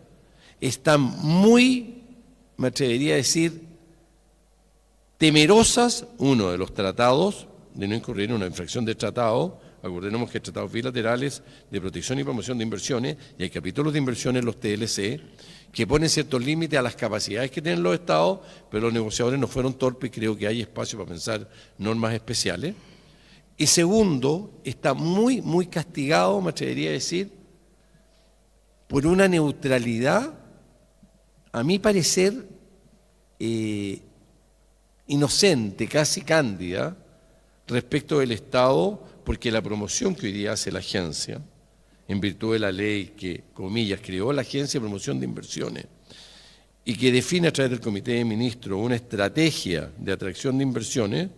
está muy, me atrevería a decir, temerosas, uno, de los tratados, de no incurrir en una infracción de tratado. Acordemos que hay tratados bilaterales de protección y promoción de inversiones, y hay capítulos de inversiones en los TLC, que ponen ciertos límites a las capacidades que tienen los estados, pero los negociadores no fueron torpes y creo que hay espacio para pensar normas especiales. Y segundo, está muy, muy castigado, me atrevería a decir, por una neutralidad, a mi parecer, inocente, casi cándida, respecto del Estado, porque la promoción que hoy día hace la agencia, en virtud de la ley que, comillas, creó la Agencia de Promoción de Inversiones y que define a través del Comité de Ministros una estrategia de atracción de inversiones,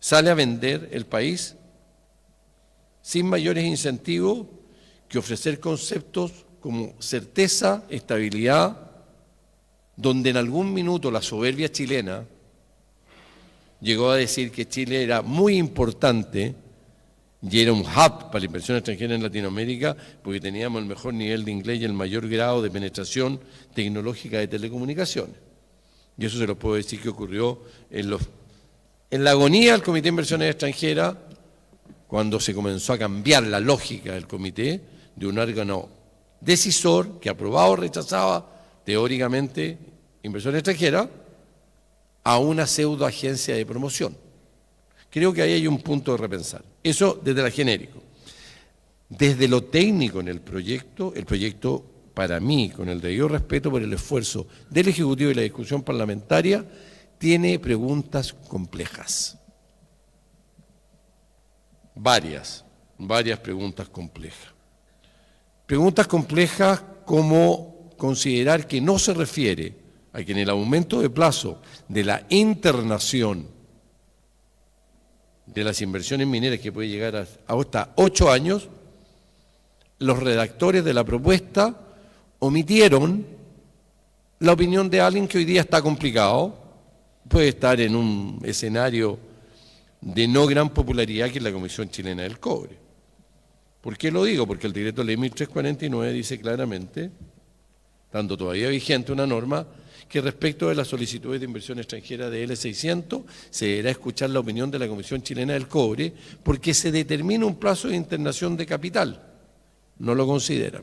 sale a vender el país sin mayores incentivos que ofrecer conceptos como certeza, estabilidad, donde en algún minuto la soberbia chilena llegó a decir que Chile era muy importante y era un hub para la inversión extranjera en Latinoamérica porque teníamos el mejor nivel de inglés y el mayor grado de penetración tecnológica de telecomunicaciones. Y eso se lo puedo decir que ocurrió en la agonía del Comité de Inversiones Extranjeras, cuando se comenzó a cambiar la lógica del comité de un órgano decisor que aprobaba o rechazaba teóricamente inversión extranjera a una pseudoagencia de promoción. Creo que ahí hay un punto de repensar. Eso desde la genérico. Desde lo técnico en el proyecto para mí, con el debido respeto por el esfuerzo del Ejecutivo y la discusión parlamentaria, tiene preguntas complejas. Varias preguntas complejas. Preguntas complejas como considerar que no se refiere a que en el aumento de plazo de la internación de las inversiones mineras, que puede llegar a hasta 8 años, los redactores de la propuesta omitieron la opinión de alguien que hoy día está complicado, puede estar en un escenario de no gran popularidad, que es la Comisión Chilena del Cobre. ¿Por qué lo digo? Porque el decreto ley 1349 dice claramente, estando todavía vigente una norma, que respecto de las solicitudes de inversión extranjera de L600 se deberá escuchar la opinión de la Comisión Chilena del Cobre porque se determina un plazo de internación de capital. No lo consideran.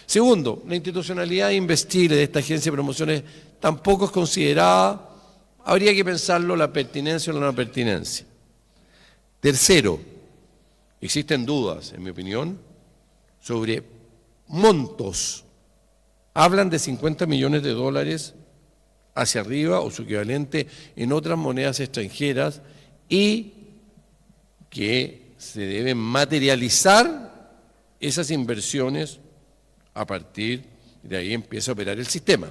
Segundo, la institucionalidad de Investile, de esta agencia de promociones, tampoco es considerada. Habría que pensarlo, la pertinencia o la no pertinencia. Tercero, existen dudas, en mi opinión, sobre montos. Hablan de 50 millones de dólares hacia arriba o su equivalente en otras monedas extranjeras y que se deben materializar esas inversiones a partir de ahí empieza a operar el sistema.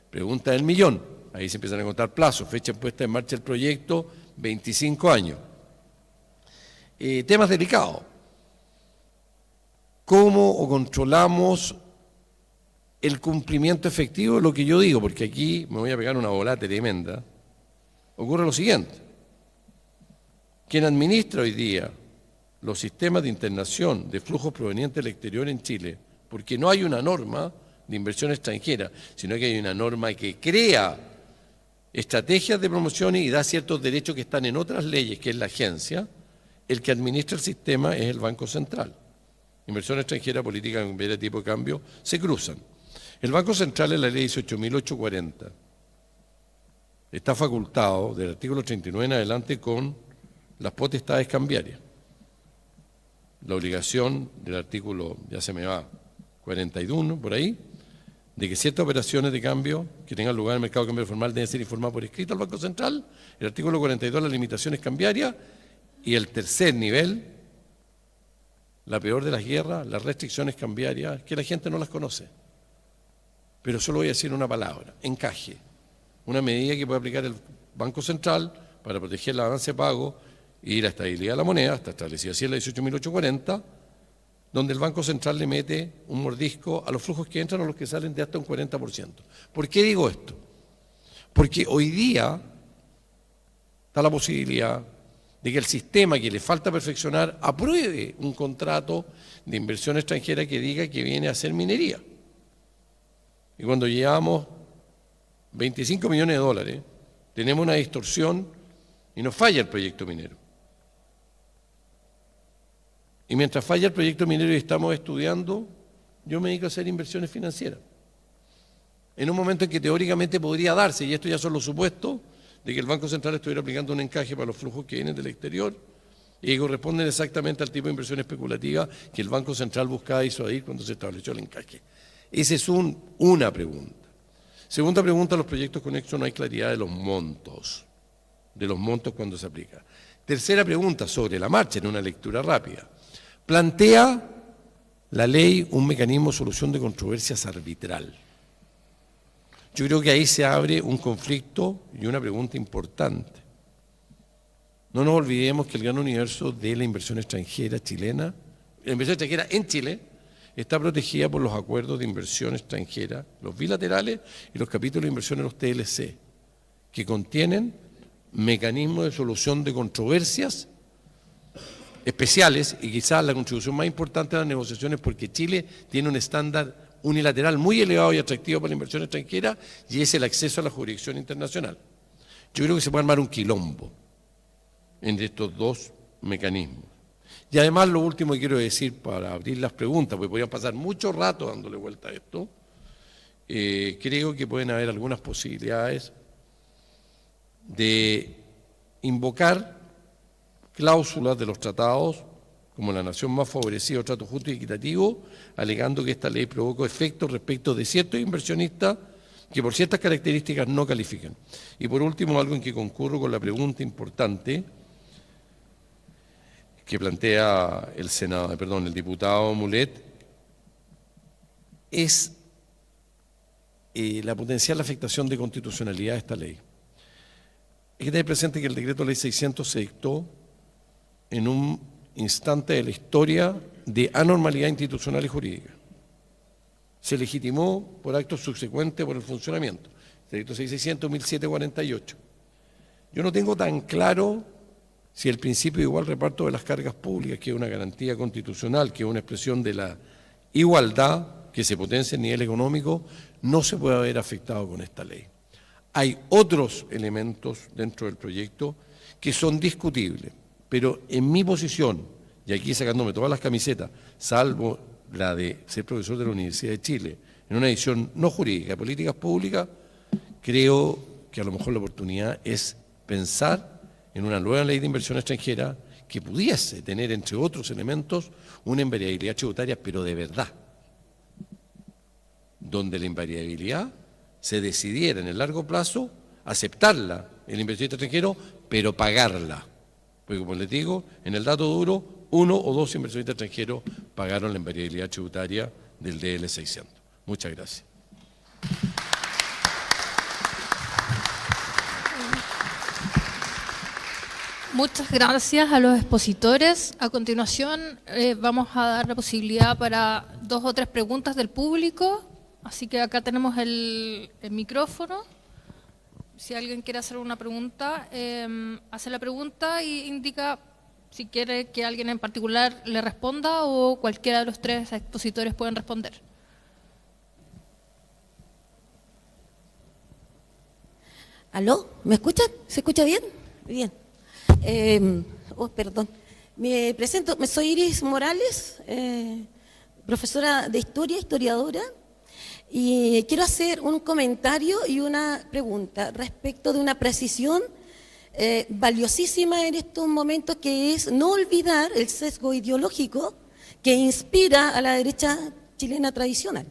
Pregunta del millón, ahí se empiezan a contar plazos, fecha de puesta en marcha del proyecto, 25 años. Temas delicados. ¿Cómo controlamos el cumplimiento efectivo de lo que yo digo? Porque aquí me voy a pegar una volada tremenda. Ocurre lo siguiente. Quien administra hoy día los sistemas de internación de flujos provenientes del exterior en Chile, porque no hay una norma de inversión extranjera, sino que hay una norma que crea estrategias de promociones y da ciertos derechos que están en otras leyes, que es la agencia. El que administra el sistema es el Banco Central. Inversión extranjera, política cambiaria, tipo de cambio, se cruzan. El Banco Central en la ley 18.840 está facultado del artículo 39 en adelante con las potestades cambiarias. La obligación del artículo, ya se me va, 41, por ahí, de que ciertas operaciones de cambio que tengan lugar en el mercado de cambio formal deben ser informadas por escrito al Banco Central. El artículo 42, las limitaciones cambiarias. Y el tercer nivel, la peor de las guerras, las restricciones cambiarias, que la gente no las conoce. Pero solo voy a decir una palabra: encaje. Una medida que puede aplicar el Banco Central para proteger la avance de pago y la estabilidad de la moneda, está establecida así en la 18.840, donde el Banco Central le mete un mordisco a los flujos que entran o los que salen de hasta un 40%. ¿Por qué digo esto? Porque hoy día está la posibilidad de que el sistema que le falta perfeccionar apruebe un contrato de inversión extranjera que diga que viene a hacer minería. Y cuando llevamos 25 millones de dólares, tenemos una distorsión y nos falla el proyecto minero. Y mientras falla el proyecto minero y estamos estudiando, yo me dedico a hacer inversiones financieras. En un momento en que teóricamente podría darse, y esto ya son los supuestos, de que el Banco Central estuviera aplicando un encaje para los flujos que vienen del exterior y que corresponden exactamente al tipo de inversión especulativa que el Banco Central buscaba disuadir cuando se estableció el encaje. Esa es una pregunta. Segunda pregunta: los proyectos conexos no hay claridad de los montos cuando se aplica. Tercera pregunta, sobre la marcha, en una lectura rápida. Plantea la ley un mecanismo de solución de controversias arbitral. Yo creo que ahí se abre un conflicto y una pregunta importante. No nos olvidemos que el gran universo de la inversión extranjera chilena, la inversión extranjera en Chile, está protegida por los acuerdos de inversión extranjera, los bilaterales y los capítulos de inversión en los TLC, que contienen mecanismos de solución de controversias especiales y quizás la contribución más importante a las negociaciones, porque Chile tiene un estándar unilateral muy elevado y atractivo para la inversión extranjera, y es el acceso a la jurisdicción internacional. Yo creo que se puede armar un quilombo entre estos dos mecanismos. Y además, lo último que quiero decir para abrir las preguntas, porque podríamos pasar mucho rato dándole vuelta a esto, creo que pueden haber algunas posibilidades de invocar cláusulas de los tratados, como la nación más favorecida o trato justo y equitativo, alegando que esta ley provocó efectos respecto de ciertos inversionistas que por ciertas características no califican. Y por último, algo en que concurro con la pregunta importante que plantea el diputado Mulet, es la potencial afectación de constitucionalidad de esta ley. Hay que tener presente que el decreto ley 600 se dictó en un instante de la historia de anormalidad institucional y jurídica. Se legitimó por actos subsecuentes por el funcionamiento. Decreto 6600, 1748. Yo no tengo tan claro si el principio de igual reparto de las cargas públicas, que es una garantía constitucional, que es una expresión de la igualdad que se potencia en nivel económico, no se puede haber afectado con esta ley. Hay otros elementos dentro del proyecto que son discutibles, pero en mi posición, y aquí sacándome todas las camisetas, salvo la de ser profesor de la Universidad de Chile, en una edición no jurídica, de políticas públicas, creo que a lo mejor la oportunidad es pensar en una nueva ley de inversión extranjera que pudiese tener, entre otros elementos, una invariabilidad tributaria, pero de verdad, donde la invariabilidad se decidiera en el largo plazo aceptarla el inversionista extranjero, pero pagarla. Porque como les digo, en el dato duro, 1 o 2 inversionistas extranjeros pagaron la invariabilidad tributaria del DL 600. Muchas gracias. Muchas gracias a los expositores. A continuación vamos a dar la posibilidad para 2 o 3 preguntas del público. Así que acá tenemos el micrófono. Si alguien quiere hacer una pregunta, hace la pregunta e indica si quiere que alguien en particular le responda o cualquiera de los 3 expositores pueden responder. ¿Aló? ¿Me escuchan? ¿Se escucha bien? Bien. Perdón. Me presento, soy Iris Morales, profesora de historia, historiadora, y quiero hacer un comentario y una pregunta respecto de una precisión valiosísima en estos momentos, que es no olvidar el sesgo ideológico que inspira a la derecha chilena tradicional.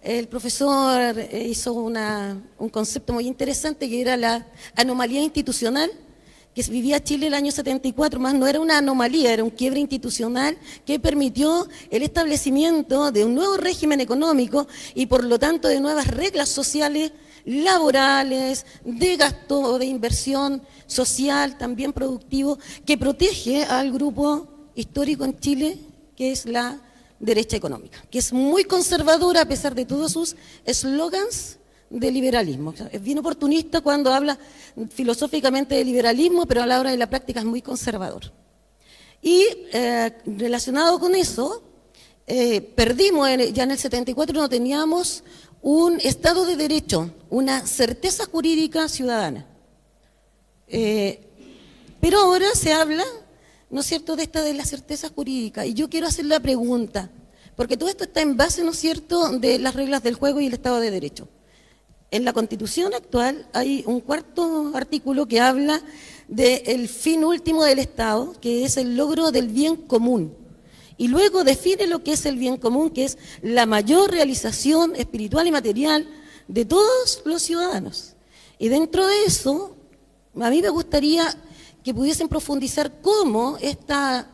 El profesor hizo un concepto muy interesante, que era la anomalía institucional que vivía Chile el año 74, más no era una anomalía, era un quiebre institucional que permitió el establecimiento de un nuevo régimen económico y por lo tanto de nuevas reglas sociales, laborales, de gasto, de inversión social, también productivo, que protege al grupo histórico en Chile, que es la derecha económica, que es muy conservadora a pesar de todos sus eslogans de liberalismo. Es bien oportunista cuando habla filosóficamente de liberalismo, pero a la hora de la práctica es muy conservador. Y relacionado con eso, perdimos, ya en el 74 no teníamos un Estado de Derecho, una certeza jurídica ciudadana. Pero ahora se habla, ¿no es cierto?, de la certeza jurídica. Y yo quiero hacer la pregunta, porque todo esto está en base, ¿no es cierto?, de las reglas del juego y el Estado de Derecho. En la Constitución actual hay un cuarto artículo que habla del fin último del Estado, que es el logro del bien común. Y luego define lo que es el bien común, que es la mayor realización espiritual y material de todos los ciudadanos. Y dentro de eso, a mí me gustaría que pudiesen profundizar cómo esta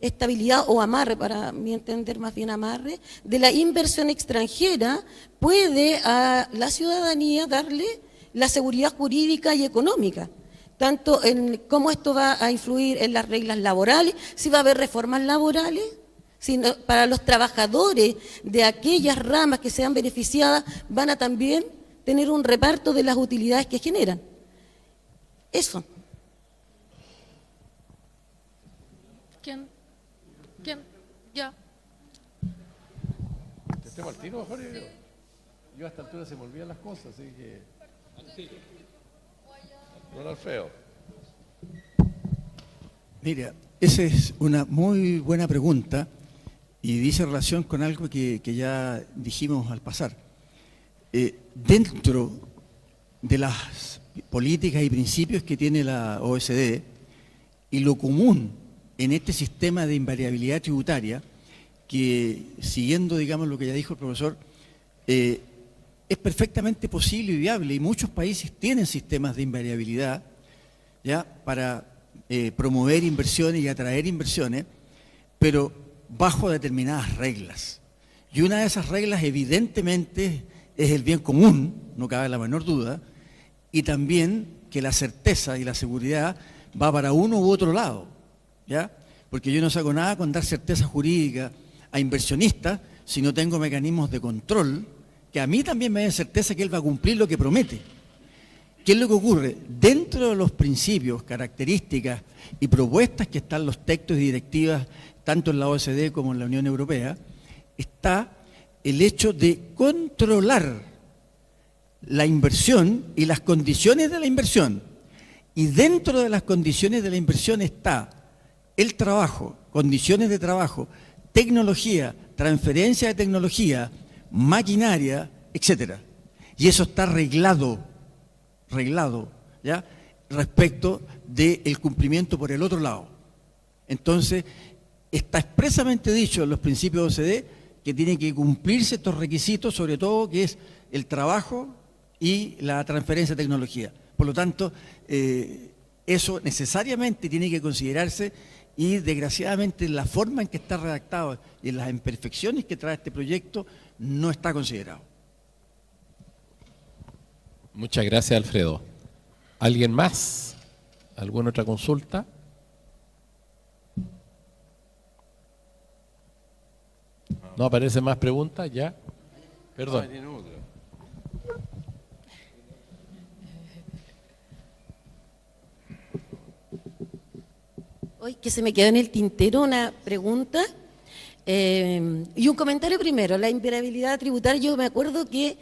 estabilidad o amarre, para mi entender más bien amarre, de la inversión extranjera puede a la ciudadanía darle la seguridad jurídica y económica, tanto en cómo esto va a influir en las reglas laborales, si va a haber reformas laborales, sino para los trabajadores de aquellas ramas que sean beneficiadas van a también tener un reparto de las utilidades que generan. Eso. ¿Quién? Ya. ¿Te al tiro, Jorge? Yo a esta altura se me olvidan las cosas, así que... Don Alfredo. Mira, esa es una muy buena pregunta y dice relación con algo que ya dijimos al pasar. Dentro de las políticas y principios que tiene la OECD y lo común en este sistema de invariabilidad tributaria, que siguiendo, digamos, lo que ya dijo el profesor, es perfectamente posible y viable, y muchos países tienen sistemas de invariabilidad ya para promover inversiones y atraer inversiones, pero bajo determinadas reglas. Y una de esas reglas evidentemente es el bien común, no cabe la menor duda, y también que la certeza y la seguridad va para uno u otro lado, ¿ya? Porque yo no saco nada con dar certeza jurídica a inversionistas si no tengo mecanismos de control que a mí también me den certeza que él va a cumplir lo que promete. ¿Qué es lo que ocurre? Dentro de los principios, características y propuestas que están los textos y directivas, tanto en la OECD como en la Unión Europea, está el hecho de controlar la inversión y las condiciones de la inversión. Y dentro de las condiciones de la inversión está el trabajo, condiciones de trabajo, tecnología, transferencia de tecnología, maquinaria, etcétera. Y eso está reglado, ¿ya?, respecto del cumplimiento por el otro lado. Entonces, está expresamente dicho en los principios de OCDE que tienen que cumplirse estos requisitos, sobre todo que es el trabajo y la transferencia de tecnología. Por lo tanto, eso necesariamente tiene que considerarse y desgraciadamente la forma en que está redactado y en las imperfecciones que trae este proyecto no está considerado. Muchas gracias, Alfredo. ¿Alguien más? ¿Alguna otra consulta? ¿No aparecen más preguntas? ¿Ya? Perdón. Hoy que se me quedó en el tintero una pregunta y un comentario primero. La invariabilidad tributaria, yo me acuerdo que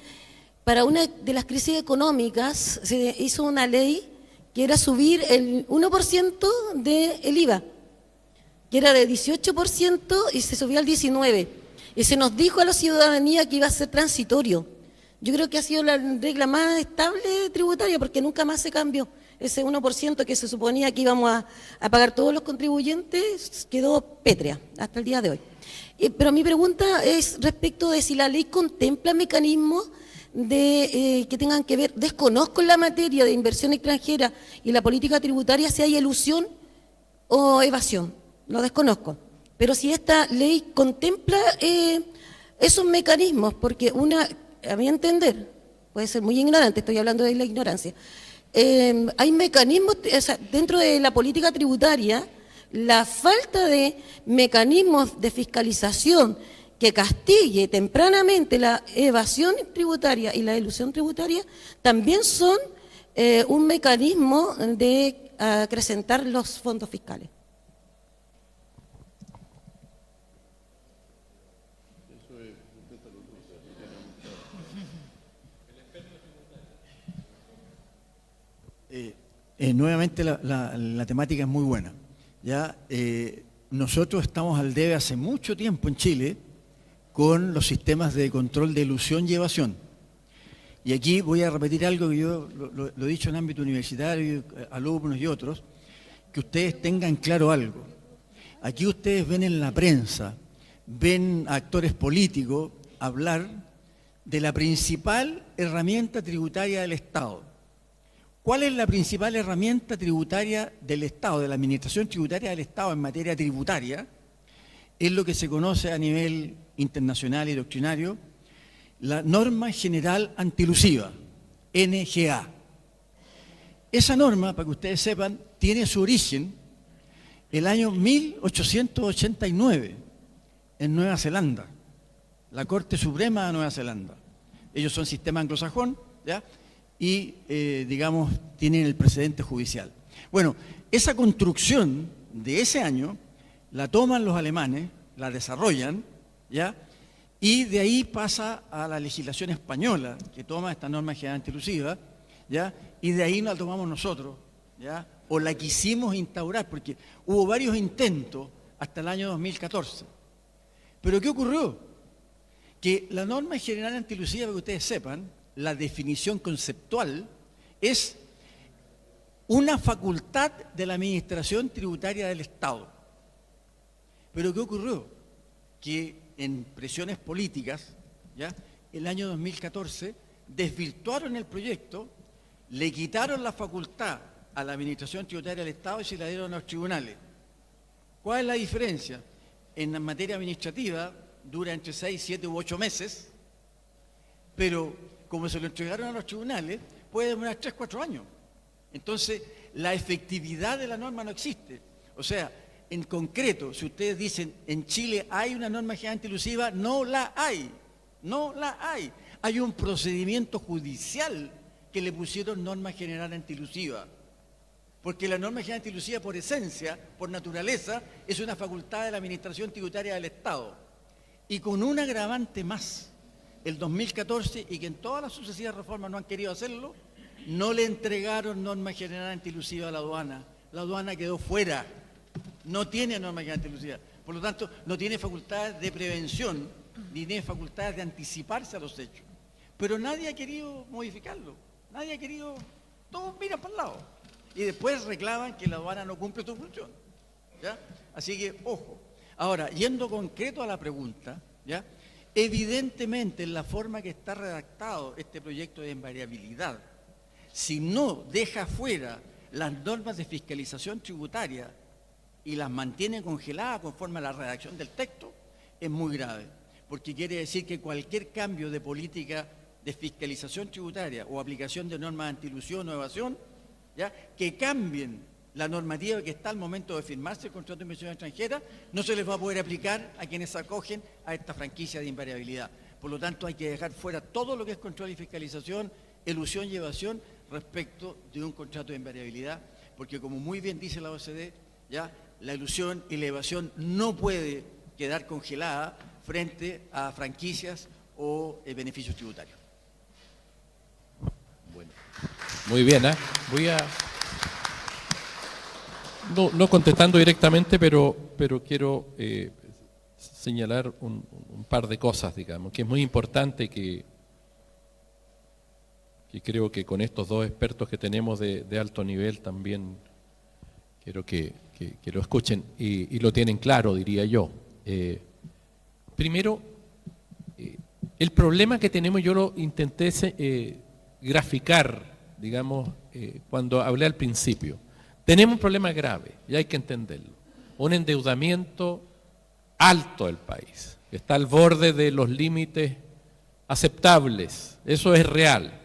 para una de las crisis económicas se hizo una ley que era subir el 1% del IVA, que era de 18% y se subió al 19%. Y se nos dijo a la ciudadanía que iba a ser transitorio. Yo creo que ha sido la regla más estable tributaria porque nunca más se cambió. Ese 1% que se suponía que íbamos a pagar todos los contribuyentes quedó pétrea hasta el día de hoy. Pero mi pregunta es respecto de si la ley contempla mecanismos que tengan que ver, desconozco en la materia de inversión extranjera y la política tributaria si hay elusión o evasión, lo desconozco. Pero si esta ley contempla esos mecanismos, porque a mi entender, puede ser muy ignorante, estoy hablando de la ignorancia, hay mecanismos, o sea, dentro de la política tributaria, la falta de mecanismos de fiscalización que castigue tempranamente la evasión tributaria y la elusión tributaria, también son un mecanismo de acrecentar los fondos fiscales. Nuevamente la temática es muy buena. ¿Ya? Nosotros estamos al debe hace mucho tiempo en Chile con los sistemas de control de elusión y evasión. Y aquí voy a repetir algo que yo lo he dicho en ámbito universitario, alumnos y otros, que ustedes tengan claro algo. Aquí ustedes ven en la prensa, ven a actores políticos hablar de la principal herramienta tributaria del Estado. ¿Cuál es la principal herramienta tributaria del Estado, de la administración tributaria del Estado en materia tributaria? Es lo que se conoce a nivel internacional y doctrinario, la Norma General Antielusiva, NGA. Esa norma, para que ustedes sepan, tiene su origen el año 1889 en Nueva Zelanda, la Corte Suprema de Nueva Zelanda. Ellos son sistema anglosajón, ¿ya? Y, digamos, tienen el precedente judicial. Bueno, esa construcción de ese año la toman los alemanes, la desarrollan, ¿ya? Y de ahí pasa a la legislación española, que toma esta norma general antielusiva, ¿ya? Y de ahí la tomamos nosotros, ¿ya? O la quisimos instaurar, porque hubo varios intentos hasta el año 2014. Pero ¿qué ocurrió? Que la norma general antielusiva, para que ustedes sepan, la definición conceptual es una facultad de la administración tributaria del Estado. Pero ¿qué ocurrió? Que en presiones políticas, ¿ya? El año 2014 desvirtuaron el proyecto, le quitaron la facultad a la administración tributaria del Estado y se la dieron a los tribunales. ¿Cuál es la diferencia? En la materia administrativa dura entre 6, 7 u 8 meses, pero como se lo entregaron a los tribunales, puede demorar 3, 4 años. Entonces, la efectividad de la norma no existe. O sea, en concreto, si ustedes dicen, en Chile hay una norma general antielusiva, no la hay. No la hay. Hay un procedimiento judicial que le pusieron norma general antielusiva. Porque la norma general antielusiva, por esencia, por naturaleza, es una facultad de la administración tributaria del Estado. Y con un agravante más, el 2014, y que en todas las sucesivas reformas no han querido hacerlo, no le entregaron norma general antielusiva a la aduana. La aduana quedó fuera, no tiene norma general antielusiva. Por lo tanto, no tiene facultades de prevención, ni tiene facultades de anticiparse a los hechos. Pero nadie ha querido modificarlo, nadie ha querido, todos miran para el lado. Y después reclaman que la aduana no cumple su función, ¿ya? Así que, ojo. Ahora, yendo concreto a la pregunta, ¿ya? Evidentemente, en la forma que está redactado este proyecto de invariabilidad, si no deja fuera las normas de fiscalización tributaria y las mantiene congeladas conforme a la redacción del texto, es muy grave, porque quiere decir que cualquier cambio de política de fiscalización tributaria o aplicación de normas antielusión o evasión, ¿ya? Que cambien la normativa que está al momento de firmarse el contrato de inversión extranjera, no se les va a poder aplicar a quienes acogen a esta franquicia de invariabilidad. Por lo tanto, hay que dejar fuera todo lo que es control y fiscalización, elusión y evasión respecto de un contrato de invariabilidad, porque como muy bien dice la OCDE, ¿ya? La elusión y la evasión no puede quedar congelada frente a franquicias o beneficios tributarios. Muy bien, ¿eh? Voy a... No contestando directamente, pero quiero señalar un par de cosas, digamos, que es muy importante que creo que con estos dos expertos que tenemos de alto nivel también quiero que lo escuchen y lo tienen claro, diría yo. Primero, el problema que tenemos, yo lo intenté graficar, digamos, cuando hablé al principio. Tenemos un problema grave, y hay que entenderlo. Un endeudamiento alto del país, que está al borde de los límites aceptables. Eso es real.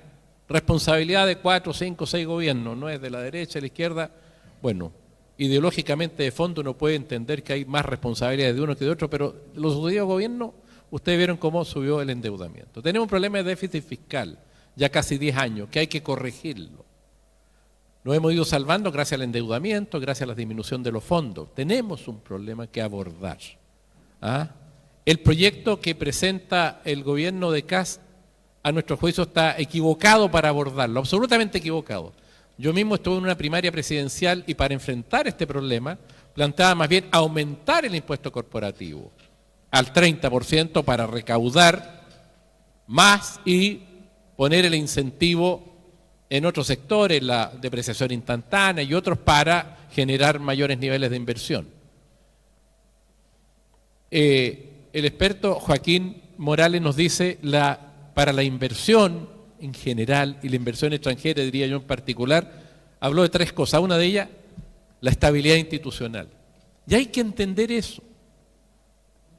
Responsabilidad de 4, 5, 6 gobiernos, no es de la derecha, de la izquierda. Bueno, ideológicamente de fondo uno puede entender que hay más responsabilidades de uno que de otro, pero los sucedidos gobiernos, ustedes vieron cómo subió el endeudamiento. Tenemos un problema de déficit fiscal, ya casi 10 años, que hay que corregirlo. Nos hemos ido salvando gracias al endeudamiento, gracias a la disminución de los fondos. Tenemos un problema que abordar. ¿Ah? El proyecto que presenta el gobierno de Kast, a nuestro juicio, está equivocado para abordarlo, absolutamente equivocado. Yo mismo estuve en una primaria presidencial y para enfrentar este problema planteaba más bien aumentar el impuesto corporativo al 30% para recaudar más y poner el incentivo en otros sectores, la depreciación instantánea y otros para generar mayores niveles de inversión. El experto Joaquín Morales nos dice para la inversión en general y la inversión extranjera, diría yo en particular, habló de 3 cosas. Una de ellas, la estabilidad institucional. Y hay que entender eso.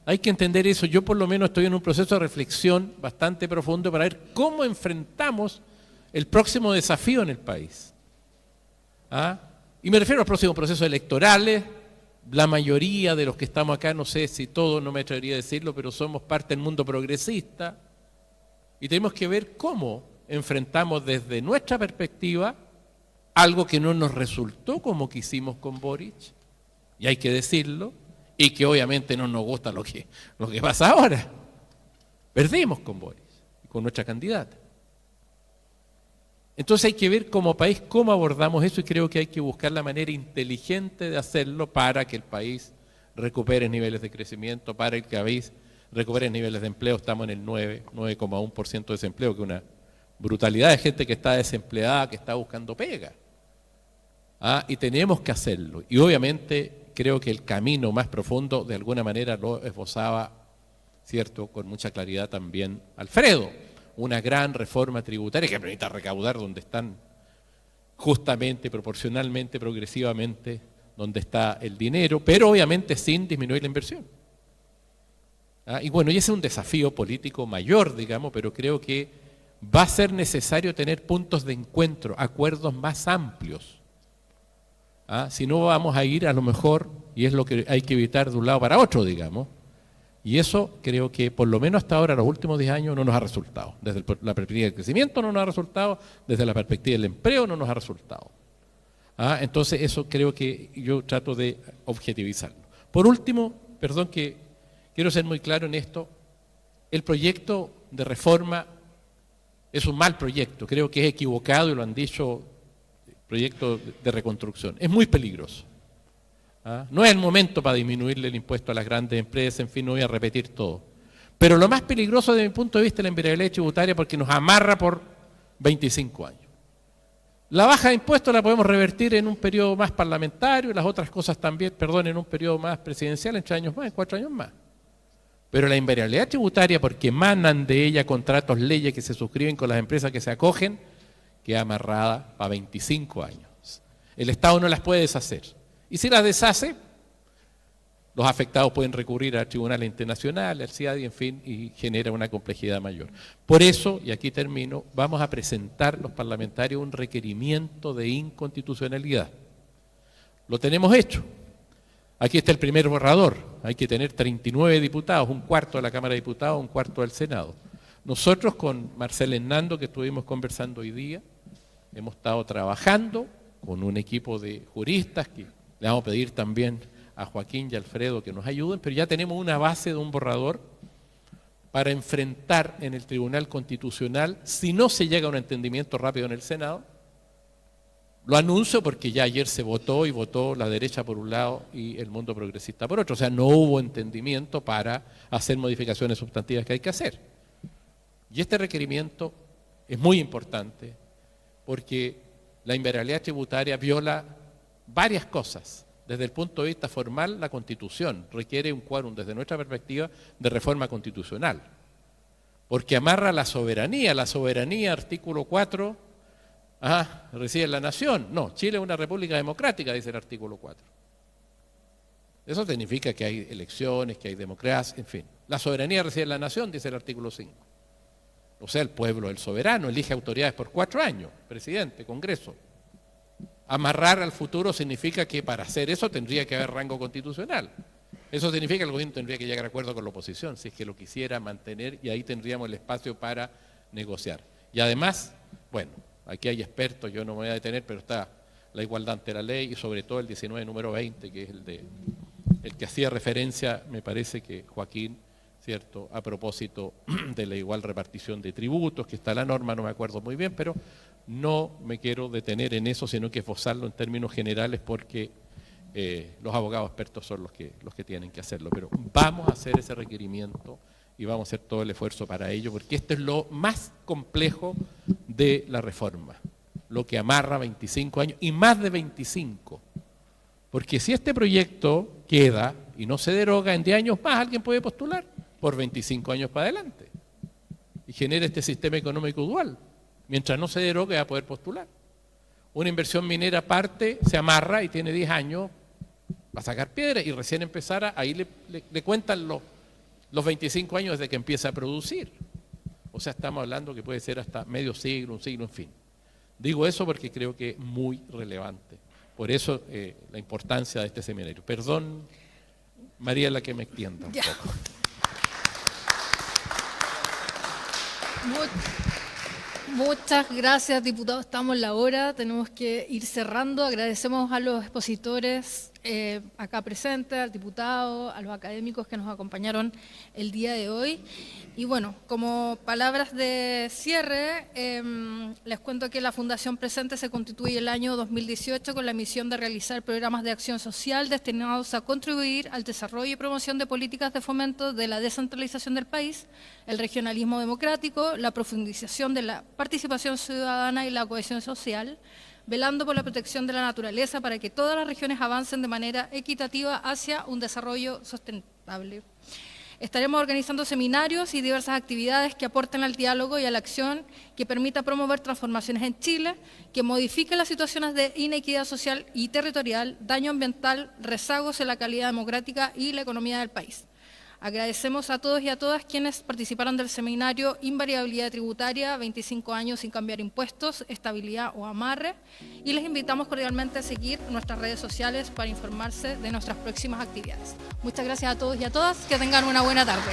Hay que entender eso. Yo por lo menos estoy en un proceso de reflexión bastante profundo para ver cómo enfrentamos el próximo desafío en el país. ¿Ah? Y me refiero a los próximos procesos electorales. La mayoría de los que estamos acá, no sé si todos, no me atrevería a decirlo, pero somos parte del mundo progresista. Y tenemos que ver cómo enfrentamos desde nuestra perspectiva algo que no nos resultó como quisimos con Boric, y hay que decirlo, y que obviamente no nos gusta lo que pasa ahora. Perdimos con Boric, con nuestra candidata. Entonces hay que ver como país cómo abordamos eso y creo que hay que buscar la manera inteligente de hacerlo para que el país recupere niveles de crecimiento, para que el país recupere niveles de empleo. Estamos en el 9,1% de desempleo, que es una brutalidad de gente que está desempleada, que está buscando pega. Y tenemos que hacerlo. Y obviamente creo que el camino más profundo de alguna manera lo esbozaba, ¿cierto?, con mucha claridad también Alfredo. Una gran reforma tributaria que permita recaudar donde están justamente, proporcionalmente, progresivamente, donde está el dinero, pero obviamente sin disminuir la inversión. Y bueno, y ese es un desafío político mayor, digamos, pero creo que va a ser necesario tener puntos de encuentro, acuerdos más amplios. Si no vamos a ir a lo mejor, y es lo que hay que evitar de un lado para otro, digamos, y eso creo que por lo menos hasta ahora, los últimos 10 años, no nos ha resultado. Desde la perspectiva del crecimiento no nos ha resultado, desde la perspectiva del empleo no nos ha resultado. Entonces eso creo que yo trato de objetivizarlo. Por último, perdón que quiero ser muy claro en esto, el proyecto de reforma es un mal proyecto, creo que es equivocado y lo han dicho, proyecto de reconstrucción, es muy peligroso. No es el momento para disminuirle el impuesto a las grandes empresas, en fin, no voy a repetir todo. Pero lo más peligroso desde mi punto de vista es la invariabilidad tributaria porque nos amarra por 25 años. La baja de impuestos la podemos revertir en un periodo más parlamentario y las otras cosas también, en un periodo más presidencial, en 3 años más, en 4 años más. Pero la invariabilidad tributaria, porque emanan de ella contratos, leyes que se suscriben con las empresas que se acogen, queda amarrada para 25 años. El Estado no las puede deshacer. Y si las deshace, los afectados pueden recurrir al Tribunal Internacional, al CIADI, en fin, y genera una complejidad mayor. Por eso, y aquí termino, vamos a presentar los parlamentarios un requerimiento de inconstitucionalidad. Lo tenemos hecho. Aquí está el primer borrador. Hay que tener 39 diputados, 1/4 de la Cámara de Diputados, 1/4 del Senado. Nosotros con Marcel Hernando, que estuvimos conversando hoy día, hemos estado trabajando con un equipo de juristas que le vamos a pedir también a Joaquín y a Alfredo que nos ayuden, pero ya tenemos una base de un borrador para enfrentar en el Tribunal Constitucional, si no se llega a un entendimiento rápido en el Senado, Lo anuncio porque ya ayer se votó y votó la derecha por un lado y el mundo progresista por otro. O sea, no hubo entendimiento para hacer modificaciones sustantivas que hay que hacer. Y este requerimiento es muy importante porque la invariabilidad tributaria viola varias cosas. Desde el punto de vista formal, la Constitución requiere un quórum, desde nuestra perspectiva, de reforma constitucional. Porque amarra la soberanía, artículo 4, reside en la nación. No, Chile es una república democrática, dice el artículo 4. Eso significa que hay elecciones, que hay democracia, en fin. La soberanía reside en la nación, dice el artículo 5. O sea, el pueblo, el soberano, elige autoridades por 4 años, presidente, congreso. Amarrar al futuro significa que para hacer eso tendría que haber rango constitucional. Eso significa que el gobierno tendría que llegar a acuerdo con la oposición, si es que lo quisiera mantener, y ahí tendríamos el espacio para negociar. Y además, bueno, aquí hay expertos, yo no me voy a detener, pero está la igualdad ante la ley y sobre todo el 19 número 20, que es el que hacía referencia, me parece que Joaquín, ¿cierto?, a propósito de la igual repartición de tributos, que está la norma, no me acuerdo muy bien, pero no me quiero detener en eso, sino que esbozarlo en términos generales porque los abogados expertos son los que tienen que hacerlo. Pero vamos a hacer ese requerimiento y vamos a hacer todo el esfuerzo para ello, porque esto es lo más complejo de la reforma, lo que amarra 25 años y más de 25. Porque si este proyecto queda y no se deroga, en 10 años más alguien puede postular por 25 años para adelante y genera este sistema económico dual. Mientras no se derogue va a poder postular. Una inversión minera parte, se amarra y tiene 10 años para sacar piedra y recién empezara, ahí le cuentan los 25 años desde que empieza a producir. O sea, estamos hablando que puede ser hasta medio siglo, un siglo, en fin. Digo eso porque creo que es muy relevante. Por eso la importancia de este seminario. Perdón, María, la que me extienda un poco. Muchas gracias, diputado. Estamos en la hora, tenemos que ir cerrando. Agradecemos a los expositores acá presentes, al diputado, a los académicos que nos acompañaron el día de hoy. Y bueno, como palabras de cierre, les cuento que la Fundación Presente se constituye el año 2018 con la misión de realizar programas de acción social destinados a contribuir al desarrollo y promoción de políticas de fomento de la descentralización del país, el regionalismo democrático, la profundización de la participación ciudadana y la cohesión social, velando por la protección de la naturaleza para que todas las regiones avancen de manera equitativa hacia un desarrollo sustentable. Estaremos organizando seminarios y diversas actividades que aporten al diálogo y a la acción que permita promover transformaciones en Chile, que modifiquen las situaciones de inequidad social y territorial, daño ambiental, rezagos en la calidad democrática y la economía del país. Agradecemos a todos y a todas quienes participaron del seminario Invariabilidad Tributaria, 25 años sin cambiar impuestos, estabilidad o amarre, y les invitamos cordialmente a seguir nuestras redes sociales para informarse de nuestras próximas actividades. Muchas gracias a todos y a todas, que tengan una buena tarde.